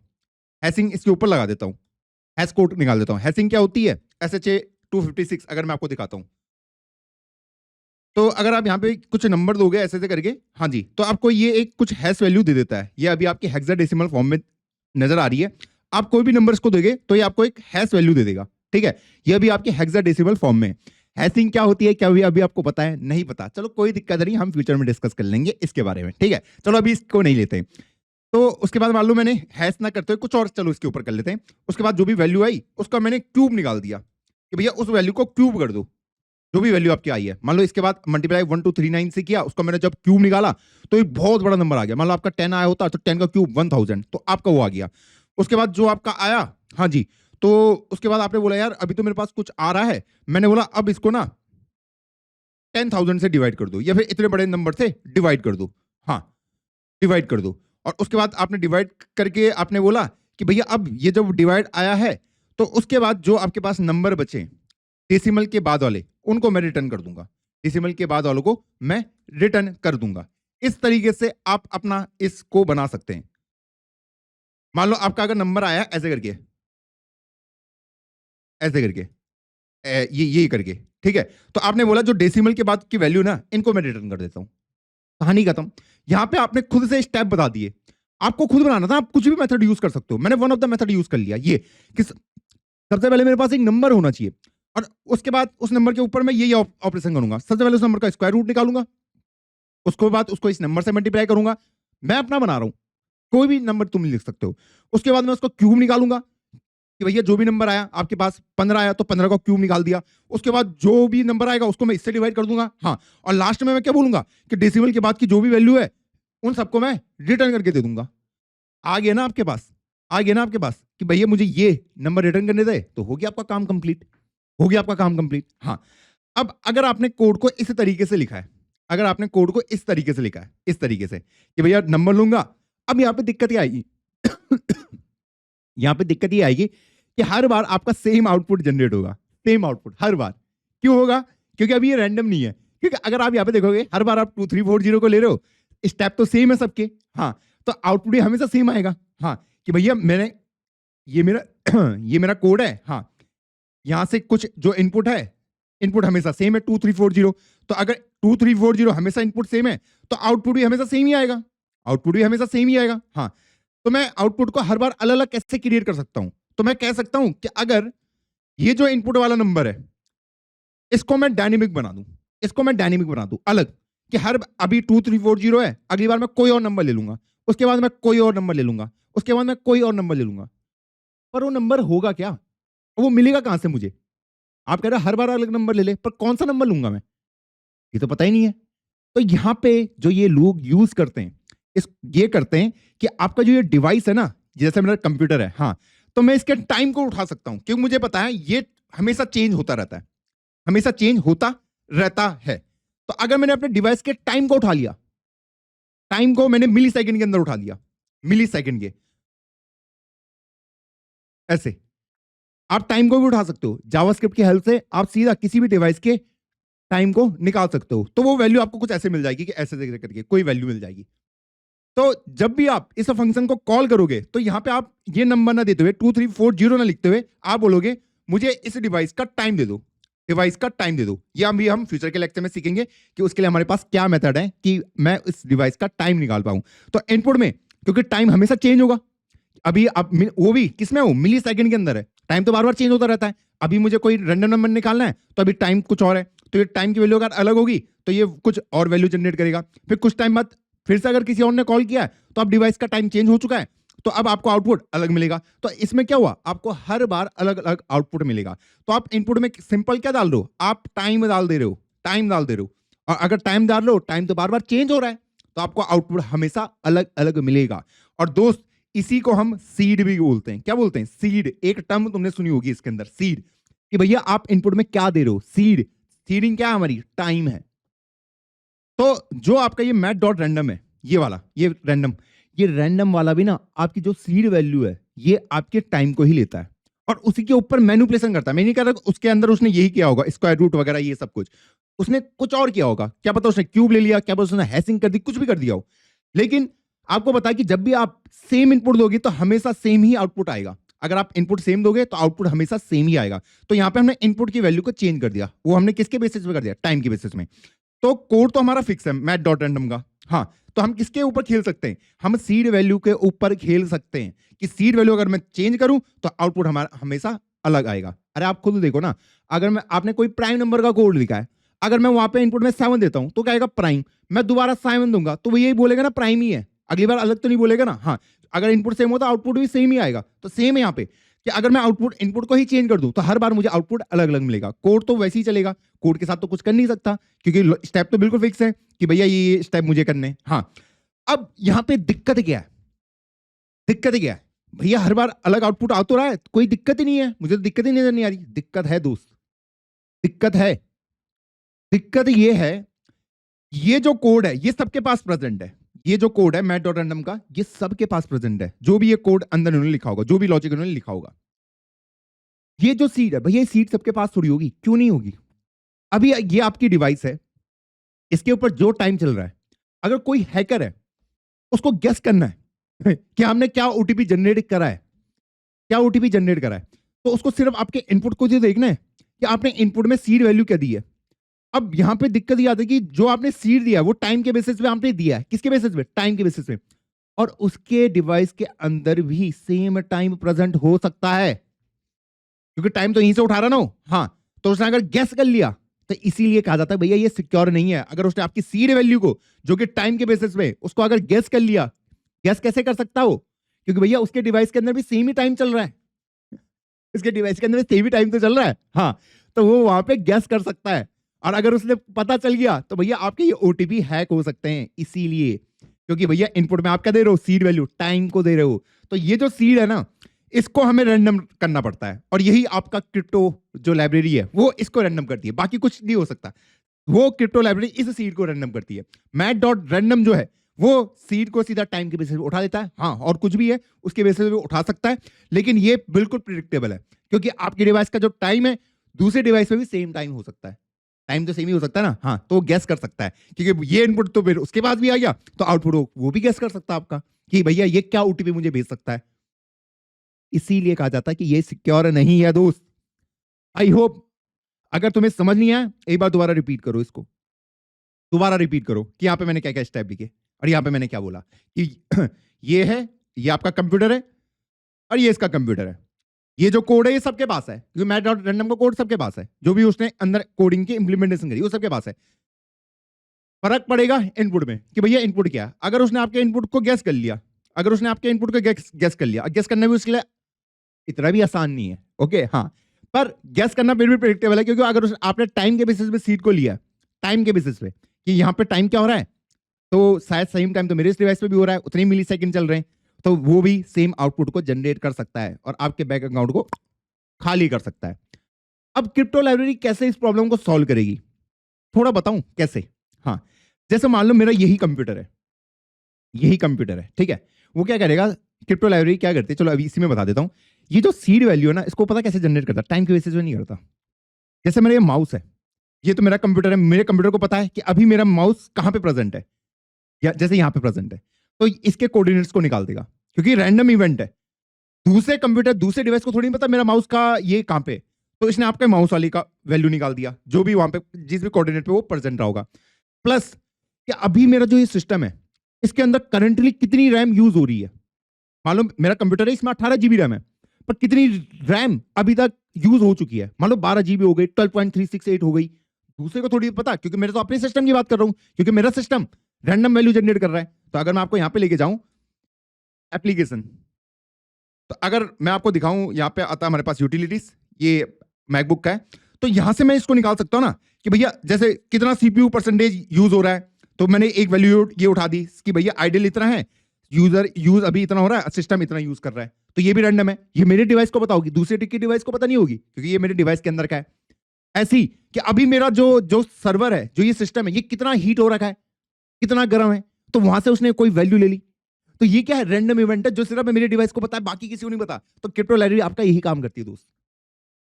[SPEAKER 1] हैशिंग इसके ऊपर लगा देता हूं, हैश कोड निकाल देता हूं। हैशिंग क्या होती है? SHA 256 अगर मैं आपको दिखाता हूं तो अगर आप यहाँ पे कुछ नंबर दोगे ऐसे ऐसे करके, हाँ जी, तो आपको ये एक कुछ हैश वैल्यू दे देता है। ये अभी आपकी हेक्साडेसिमल फॉर्म में नजर आ रही है। आप कोई भी नंबर इसको दोगे तो ये आपको एक हैश वैल्यू दे देगा, ठीक है। ये अभी आपकी हेक्साडेसिमल फॉर्म में। हैशिंग क्या होती है, क्या अभी आपको पता है? नहीं पता, चलो कोई दिक्कत नहीं, हम फ्यूचर में डिस्कस कर लेंगे इसके बारे में, ठीक है। चलो अभी इसको नहीं लेते। तो उसके बाद मान लो मैंने हैश ना करते हुए कुछ और, चलो इसके ऊपर कर लेते हैं। उसके बाद जो भी वैल्यू आई उसका मैंने क्यूब निकाल दिया कि भैया उस वैल्यू को क्यूब कर दो, जो भी वैल्यू आपकी आई है। मान लो इसके बाद मल्टीप्लाई 1239 से किया, उसका मैंने जब क्यूब निकाला तो एक बहुत बड़ा नंबर आ गया। मान लो आपका 10 आया होता तो 10 का क्यूब 1000, तो आपका वो आ गया। उसके बाद जो आपका आया, हाँ जी, तो उसके बाद आपने बोला यार अभी तो मेरे पास कुछ आ रहा है, मैंने बोला अब इसको ना 10,000 से डिवाइड कर दो या फिर इतने बड़े नंबर से डिवाइड कर दो। हाँ, डिवाइड कर दो। और उसके बाद आपने डिवाइड करके आपने बोला कि भैया अब ये जब डिवाइड आया है तो उसके बाद जो आपके पास नंबर बचे डेसिमल के बाद वाले, उनको मैं रिटर्न कर दूंगा। डेसिमल के बाद वालों को मैं रिटर्न कर दूंगा। इस तरीके से आप अपना इसको बना सकते हैं। मान लो आपका अगर नंबर आया ऐसे करके, ऐसे करके, ये करके, ठीक है, तो आपने बोला जो डेसिमल के बाद की वैल्यू ना, इनको मैं रिटर्न कर देता हूं। कहानी खत्म। यहां पे आपने खुद से स्टेप बता दिए, आपको खुद बनाना था। आप कुछ भी मेथड यूज कर सकते हो, मैंने one of the method use कर लिया। ये कि सबसे पहले मेरे पास एक नंबर होना चाहिए और उसके बाद उस नंबर के ऊपर मैं ये ऑपरेशन करूंगा। सबसे पहले उस नंबर का स्क्वायर रूट निकालूंगा, उसके बाद उसको इस नंबर से मल्टीप्लाई करूंगा। मैं अपना बना रहा हूं, कोई भी नंबर तुम लिख सकते हो। उसके बाद मैं उसको क्यूब निकालूंगा कि भैया जो भी नंबर आया आपके पास 15 आया तो 15 का क्यूब निकाल दिया। उसके बाद जो भी नंबर आएगा उसको मैं इससे डिवाइड कर दूंगा। हाँ, और लास्ट में मैं क्या बोलूंगा कि डेसिमल के बाद की जो भी वैल्यू है उन सबको मैं रिटर्न करके दे दूंगा। आ गया ना आपके पास, आ गया ना आपके पास कि भैया मुझे ये नंबर रिटर्न करने दे, तो हो गया आपका काम कंप्लीट, हो गया आपका काम कंप्लीट। हाँ, अब अगर आपने कोड को इस तरीके से लिखा है, अगर आपने कोड को इस तरीके से लिखा है, इस तरीके से कि भैया नंबर लूंगा, अब यहां पे दिक्कत ये आएगी यहां पे दिक्कत ये आएगी कि हर बार आपका सेम आउटपुट जनरेट होगा, सेम आउटपुट हर बार। क्यों होगा? क्योंकि अभी ये रैंडम नहीं है। क्योंकि अगर आप यहाँ पे देखोगे हर बार आप 2340 को ले रहे हो, स्टेप तो सेम है सबके। हाँ, तो आउटपुट भी हमेशा सेम आएगा। हाँ, कि भैया मैंने ये मेरा ये मेरा कोड है। हाँ, यहां से कुछ जो इनपुट है, इनपुट हमेशा सेम है 2340। तो अगर 2340 हमेशा इनपुट सेम है तो आउटपुट भी हमेशा सेम ही आएगा, आउटपुट भी हमेशा सेम ही आएगा। हाँ, तो मैं आउटपुट को हर बार अलग अलग कैसे क्रिएट कर सकता हूं? तो मैं कह सकता हूं कि अगर ये जो इनपुट वाला नंबर है इसको मैं डायनेमिक बना दूं, इसको मैं डायनेमिक बना दूं अलग, कि हर अभी 2340 है, अगली बार मैं कोई और नंबर ले लूंगा, उसके बाद मैं कोई और नंबर ले लूंगा, उसके बाद मैं कोई और नंबर ले लूंगा। पर वो नंबर होगा क्या? वो मिलेगा कहां से मुझे? आप कह रहे हर बार अलग नंबर ले ले, पर कौन सा नंबर लूंगा मैं? ये तो पता ही नहीं है। तो यहां पे जो ये लोग यूज करते हैं, इस ये करते हैं कि आपका जो ये डिवाइस है ना, जैसे मेरा कंप्यूटर है, हाँ, तो मैं इसके टाइम को उठा सकता हूं क्योंकि मुझे पता है ये हमेशा चेंज होता रहता है, हमेशा चेंज होता रहता है। तो अगर मैंने अपने डिवाइस के टाइम को उठा लिया, टाइम को मैंने मिली सेकेंड के अंदर उठा लिया, मिली सेकेंड के, ऐसे आप टाइम को भी उठा सकते हो। जावास्क्रिप्ट की हेल्प से आप सीधा किसी भी डिवाइस के टाइम को निकाल सकते हो। तो वो वैल्यू आपको कुछ ऐसे मिल जाएगी कि ऐसे करके कोई वैल्यू मिल जाएगी। तो जब भी आप इस फंक्शन को कॉल करोगे तो यहां पे आप ये नंबर ना देते हुए 2340 ना लिखते हुए आप बोलोगे मुझे इस डिवाइस का टाइम दे दो, डिवाइस का टाइम दे दो। या भी हम फ्यूचर के लेक्चर में सीखेंगे कि उसके लिए हमारे पास क्या मेथड है कि मैं इस डिवाइस का टाइम निकाल पाऊं। तो इनपुट में क्योंकि टाइम हमेशा चेंज होगा, अभी आप वो भी किसमें हो, मिली सेकंड के अंदर है, टाइम तो बार बार चेंज होता रहता है। अभी मुझे कोई रैंडम नंबर निकालना है तो अभी टाइम कुछ और है, तो ये टाइम की वैल्यू अगर अलग होगी तो ये कुछ और वैल्यू जनरेट करेगा। फिर कुछ टाइम बाद फिर से अगर किसी और ने कॉल किया है तो अब डिवाइस का टाइम चेंज हो चुका है, तो अब आपको आउटपुट अलग मिलेगा। तो इसमें क्या हुआ, आपको हर बार अलग अलग आउटपुट मिलेगा। तो आप इनपुट में सिंपल क्या डाल रहे हो, आप टाइम डाल दे रहे हो, टाइम डाल दे रहे हो। और अगर टाइम डाल रहे हो, टाइम तो बार बार चेंज हो रहा है, तो आपको आउटपुट हमेशा अलग अलग मिलेगा। और दोस्त, इसी को हम सीड भी बोलते हैं। क्या बोलते हैं, सीड। एक टर्म तुमने सुनी होगी इसके अंदर, सीड, कि भैया आप इनपुट में क्या दे रहे हो, सीड। सीडिंग क्या है, हमारी टाइम है। तो जो आपका ये मैथ डॉट रैंडम है, ये वाला, ये रैंडम वाला भी ना, आपकी जो सीड वैल्यू है ये आपके टाइम को ही लेता है और उसी के ऊपर मैनिपुलेशन करता है। मैं नहीं कह रहा उसके अंदर उसने यही किया होगा, स्क्वायर रूट वगैरह ये सब कुछ, उसने कुछ और किया होगा, क्या पता उसने क्यूब ले लिया, क्या पता उसने हैशिंग कर दी, कुछ भी कर दिया हो। लेकिन आपको पता है कि जब भी आप सेम इनपुट दोगे तो हमेशा सेम ही आउटपुट आएगा। अगर आप इनपुट सेम दोगे तो आउटपुट हमेशा सेम ही आएगा। तो यहाँ पे हमने इनपुट की वैल्यू को चेंज कर दिया, वो हमने किसके बेसिस पे कर दिया, टाइम के बेसिस में। तो कोड तो हमारा फिक्स है मैथ डॉट रैंडम का। हाँ, तो हम किसके ऊपर खेल सकते हैं, हम सीड वैल्यू के ऊपर खेल सकते हैं कि सीड वैल्यू अगर मैं चेंज करूं तो आउटपुट हमारा हमेशा अलग आएगा। अरे आप खुद देखो ना, अगर मैं, आपने कोई प्राइम नंबर का कोड लिखा है, अगर मैं वहां पे इनपुट में 7 देता हूं तो क्या आएगा, प्राइम। मैं दोबारा 7 दूंगा तो वो यही बोलेगा ना, प्राइम ही है, अगली बार अलग तो नहीं बोलेगा ना। हाँ, अगर इनपुट सेम होता आउटपुट भी सेम ही आएगा। तो सेम है यहाँ पे कि अगर मैं इनपुट को ही चेंज कर दूं तो हर बार मुझे आउटपुट अलग अलग मिलेगा। कोड तो वैसे ही चलेगा, कोड के साथ तो कुछ कर नहीं सकता क्योंकि स्टेप तो बिल्कुल फिक्स है कि भैया ये स्टेप मुझे करने। हाँ, अब यहां पे दिक्कत क्या है, भैया हर बार अलग आउटपुट आ तो रहा है, कोई दिक्कत ही नहीं है, मुझे तो दिक्कत ही नजर नहीं आ रही। दिक्कत है दोस्त, दिक्कत ये है, ये जो कोड है ये सबके पास प्रेजेंट है। ये जो कोड है मैथ डॉट रैंडम का, ये सबके पास प्रेजेंट है। जो भी ये कोड अंदर उन्होंने लिखा होगा, जो भी लॉजिक उन्होंने लिखा होगा, ये जो सीड है भैया, ये सीड सबके पास थोड़ी होगी, क्यों नहीं होगी। अभी ये आपकी डिवाइस है, इसके ऊपर जो टाइम चल रहा है, अगर कोई हैकर है उसको गेस करना है कि हमने क्या ओटीपी जनरेट करा है, तो उसको सिर्फ आपके इनपुट को जो देखना है कि आपने इनपुट में सीड वैल्यू क्या दी है। अब यहां पे दिक्कत ये आती है कि जो आपने सीड दिया है वो टाइम के बेसिस पे आपने दिया है, किसके बेसिस पे, टाइम के बेसिस पे। और उसके डिवाइस के अंदर भी सेम टाइम प्रेजेंट हो सकता है क्योंकि टाइम तो यहीं से उठा रहा ना। हाँ, तो उसने अगर गेस कर लिया तो इसीलिए कहा जाता है भैया ये सिक्योर नहीं है। अगर उसने आपकी सीड वैल्यू को जो कि टाइम के बेसिस पे उसको अगर गेस कर लिया, गेस कैसे कर सकता हो, क्योंकि भैया उसके डिवाइस के अंदर भी सेम ही टाइम चल रहा है, इसके डिवाइस के अंदर सेम ही टाइम तो चल रहा है। हाँ, तो वो वहां पे गेस कर सकता है और अगर उसने पता चल गया तो भैया आपके ये ओटीपी हैक हो सकते हैं। इसीलिए क्योंकि भैया इनपुट में आप क्या दे रहे हो, सीड वैल्यू, टाइम को दे रहे हो। तो ये जो सीड है ना, इसको हमें रैंडम करना पड़ता है और यही आपका क्रिप्टो जो लाइब्रेरी है वो इसको रैंडम करती है, बाकी कुछ नहीं हो सकता। वो क्रिप्टो लाइब्रेरी इस सीड को रैंडम करती है। मैथ डॉट रैंडम जो है वो सीड को सीधा टाइम के बेसिस पे उठा देता है। हाँ, और कुछ भी है उसके बेसिस पे उठा सकता है, लेकिन ये बिल्कुल प्रिडिक्टेबल है क्योंकि आपके डिवाइस का जो टाइम है दूसरे डिवाइस पे भी सेम टाइम हो सकता है। टाइम तो सेम ही हो सकता है ना। हाँ, तो वो गैस कर सकता है क्योंकि ये इनपुट तो फिर उसके पास भी आ गया तो आउटपुट वो भी गैस कर सकता है आपका कि भैया ये क्या ओटीपी मुझे भेज सकता है। इसीलिए कहा जाता है कि ये सिक्योर नहीं है दोस्त। आई होप अगर तुम्हें समझ नहीं आया, एक बार दोबारा रिपीट करो, इसको दोबारा रिपीट करो कि यहाँ पे मैंने क्या क्या स्टेप लिखे और यहाँ पे मैंने क्या बोला कि ये है, ये आपका कंप्यूटर है और ये इसका कंप्यूटर है। ये जो कोड है ये सबके पास है क्योंकि मैथ डॉट रैंडम का कोड सबके पास है, जो भी उसने अंदर कोडिंग की इंप्लीमेंटेशन करी वो सबके पास है। फर्क पड़ेगा इनपुट में कि भैया इनपुट क्या है। अगर उसने आपके इनपुट को गैस कर लिया, गैस कर लिया, गैस करना भी उसके लिए इतना भी आसान नहीं है। ओके, हाँ, पर गैस करना फिर भी प्रेडिक्टेबल है क्योंकि अगर आपने टाइम के बेसिस पे सीड को लिया, टाइम के बेसिस पे कि यहाँ पे टाइम क्या हो रहा है, तो शायद सेम टाइम तो मेरे इस डिवाइस पे भी हो रहा है, उतने मिली सेकंड चल रहे हैं, तो वो भी सेम आउटपुट को जनरेट कर सकता है और आपके बैंक अकाउंट को खाली कर सकता है। अब क्रिप्टो लाइब्रेरी कैसे इस प्रॉब्लम को सॉल्व करेगी, थोड़ा बताऊं कैसे। हाँ, जैसे मान लो मेरा यही कंप्यूटर है, ठीक है, वो क्या करेगा, क्रिप्टो लाइब्रेरी क्या करती है, चलो अभी इसी में बता देता हूं। ये जो सीड वैल्यू है ना, इसको पता कैसे जनरेट करता है, टाइम के बेसिस पे नहीं करता। जैसे मेरा ये माउस है, ये तो मेरा कंप्यूटर है, मेरे कंप्यूटर को पता है कि अभी मेरा माउस कहां पे प्रेजेंट है, या जैसे यहां पे प्रेजेंट है, तो इसके कोऑर्डिनेट्स को निकाल देगा क्योंकि रैंडम इवेंट है। दूसरे कंप्यूटर, दूसरे डिवाइस को थोड़ी नहीं पता मेरा माउस का ये कहां पे, तो इसने आपके माउस वाली का वैल्यू निकाल दिया, जो भी वहां पे जिस भी कोऑर्डिनेट पे वो प्रेजेंट रहा होगा। प्लस कि अभी मेरा जो ये सिस्टम है इसके अंदर करंटली कितनी रैम यूज हो रही है। मान लो मेरा कंप्यूटर है, इसमें 18 जीबी रैम है, पर कितनी रैम अभी तक यूज हो चुकी है, मान लो 12 जीबी हो गई, 12.368 हो गई। दूसरे को थोड़ी पता क्योंकि मेरे तो अपने सिस्टम की बात कर रहा हूं, क्योंकि मेरा सिस्टम रैंडम वैल्यू जनरेट कर रहा है। तो अगर मैं आपको यहां पे लेके जाऊं एप्लीकेशन, तो अगर मैं आपको दिखाऊं, यहां पे आता है हमारे पास यूटिलिटीज, ये मैकबुक का है, तो यहां से मैं इसको निकाल सकता हूं ना कि भैया जैसे कितना सीपीयू परसेंटेज यूज हो रहा है, तो मैंने एक वैल्यू ये उठा दी कि भैया आइडियल इतना है, यूजर यूज अभी इतना हो रहा है, सिस्टम इतना यूज कर रहा है, तो ये भी रैंडम है। ये मेरे डिवाइस को पता होगी, दूसरे टिक की डिवाइस को पता नहीं होगी, क्योंकि ये मेरे डिवाइस के अंदर का है। ऐसी कि अभी मेरा जो जो सर्वर है, जो ये सिस्टम है, ये कितना हीट हो रखा है, कितना गर्म है, तो वहां से उसने कोई वैल्यू ले ली। तो ये क्या है, रैंडम इवेंट है जो सिर्फ मेरे डिवाइस को पता है, बाकी किसी को नहीं पता। तो क्रिप्टो लाइब्रेरी आपका यही काम करती है दोस्त,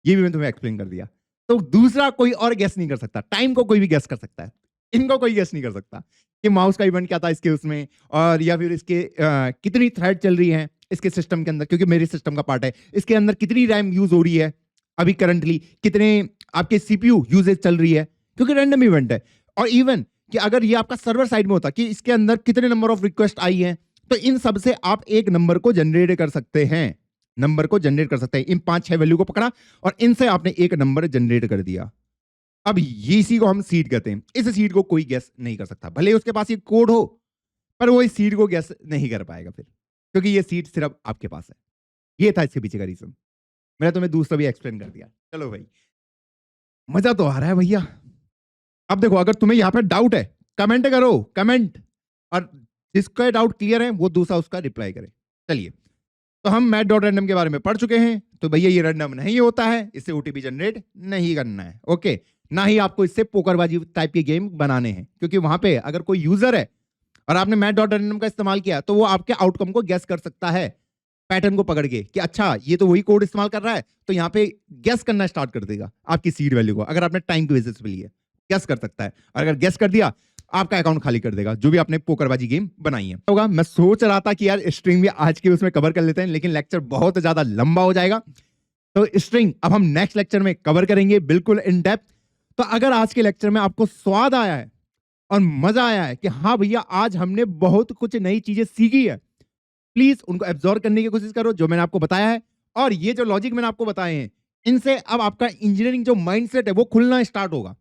[SPEAKER 1] ये भी मैं तुम्हें एक्सप्लेन कर दिया। तो दूसरा कोई और गेस नहीं कर सकता, टाइम को कोई भी गेस कर सकता है, इनको कोई गेस नहीं कर सकता कि माउस का इवेंट क्या था इसके उसमें, और या फिर इसके कितनी थ्रेड चल रही है इसके सिस्टम के अंदर, क्योंकि मेरे सिस्टम का पार्ट है, इसके अंदर कितनी रैम यूज हो रही है अभी करंटली, कितने आपके सीपीयू यूजेज चल रही है, क्योंकि रैंडम इवेंट है। और इवन कि अगर ये आपका सर्वर साइड में होता कि इसके अंदर कितने नंबर ऑफ रिक्वेस्ट आई हैं, तो इन सब से आप एक नंबर को जनरेट कर सकते हैं, नंबर को जनरेट कर सकते हैं। इन 5-6 वैल्यू को पकड़ा और इनसे आपने एक नंबर जनरेट कर दिया। अब ये इसी को हम सीड कहते हैं। इस सीड को कोई गेस नहीं कर सकता, भले उसके पास ये कोड हो, पर वो इस सीड को गेस नहीं कर पाएगा फिर, क्योंकि ये सीड सिर्फ आपके पास है। ये था इसके पीछे का रीजन। मैंने तुम्हें दूसरा भी एक्सप्लेन कर दिया। चलो भाई, मजा तो आ रहा है भैया। अब देखो, अगर तुम्हें यहां पर डाउट है, कमेंट करो, कमेंट, और जिसका डाउट क्लियर है वो दूसरा उसका रिप्लाई करे। चलिए, तो हम मैथ.रैंडम के बारे में पढ़ चुके हैं। तो भैया ये रैंडम नहीं होता है, इससे ओटीपी जनरेट नहीं करना है, ओके। ना ही आपको इससे पोकरबाजी टाइप के गेम बनाने हैं, क्योंकि वहां पे अगर कोई यूजर है और आपने मैथ.रैंडम का इस्तेमाल किया, तो वो आपके आउटकम को गेस कर सकता है, पैटर्न को पकड़ के कि अच्छा ये तो वही कोड इस्तेमाल कर रहा है, तो यहाँ पे गेस करना स्टार्ट कर देगा आपकी सीड वैल्यू को। अगर आपने टाइम की बेसिस पे लिए गेस कर सकता है, और अगर गेस कर दिया आपका अकाउंट खाली कर देगा, जो भी आपने पोकरबाजी गेम बनाई है। होगा, मैं सोच रहा था कि यार स्ट्रिंग भी आज के उसमें कवर कर लेते हैं, लेकिन लेक्चर बहुत ज्यादा लंबा हो जाएगा, तो स्ट्रिंग अब हम नेक्स्ट लेक्चर में कवर करेंगे बिल्कुल इन डेप्थ। तो अगर आज के लेक्चर में आपको स्वाद आया है और मजा आया है कि हाँ भैया आज हमने बहुत कुछ नई चीजें सीखी है, प्लीज उनको एब्जॉर्ब करने की कोशिश करो जो मैंने आपको बताया है। और ये जो लॉजिक मैंने आपको बताए हैं, इनसे अब आपका इंजीनियरिंग जो माइंडसेट है वो खुलना स्टार्ट होगा,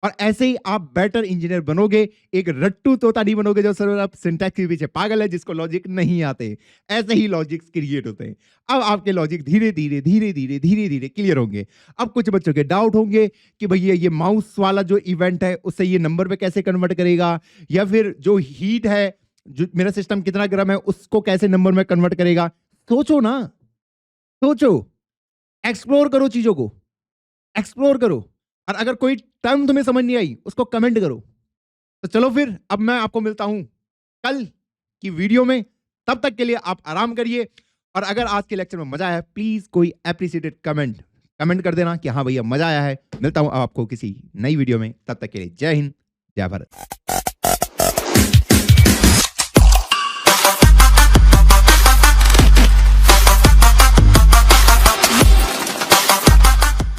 [SPEAKER 1] और ऐसे ही आप बेटर इंजीनियर बनोगे। एक रट्टू तोता नहीं बनोगे जो सर आप सिंटैक्स के पीछे पागल है, जिसको लॉजिक नहीं आते। ऐसे ही लॉजिक्स क्रिएट होते हैं। अब आपके लॉजिक धीरे धीरे धीरे धीरे धीरे धीरे क्लियर होंगे। अब कुछ बच्चों के डाउट होंगे कि भैया ये माउस वाला जो इवेंट है उससे ये नंबर पे कैसे कन्वर्ट करेगा, या फिर जो हीट है, जो मेरा सिस्टम कितना गर्म है उसको कैसे नंबर में कन्वर्ट करेगा। सोचो ना, सोचो, एक्सप्लोर करो, चीजों को एक्सप्लोर करो, और अगर कोई टर्म तुम्हें समझ नहीं आई उसको कमेंट करो। तो चलो फिर, अब मैं आपको मिलता हूं कल की वीडियो में। तब तक के लिए आप आराम करिए, और अगर आज के लेक्चर में मजा आया प्लीज कोई एप्रिशिएटेड कमेंट कर देना कि हाँ भैया मजा आया है। मिलता हूं आपको किसी नई वीडियो में, तब तक के लिए जय हिंद, जय भारत।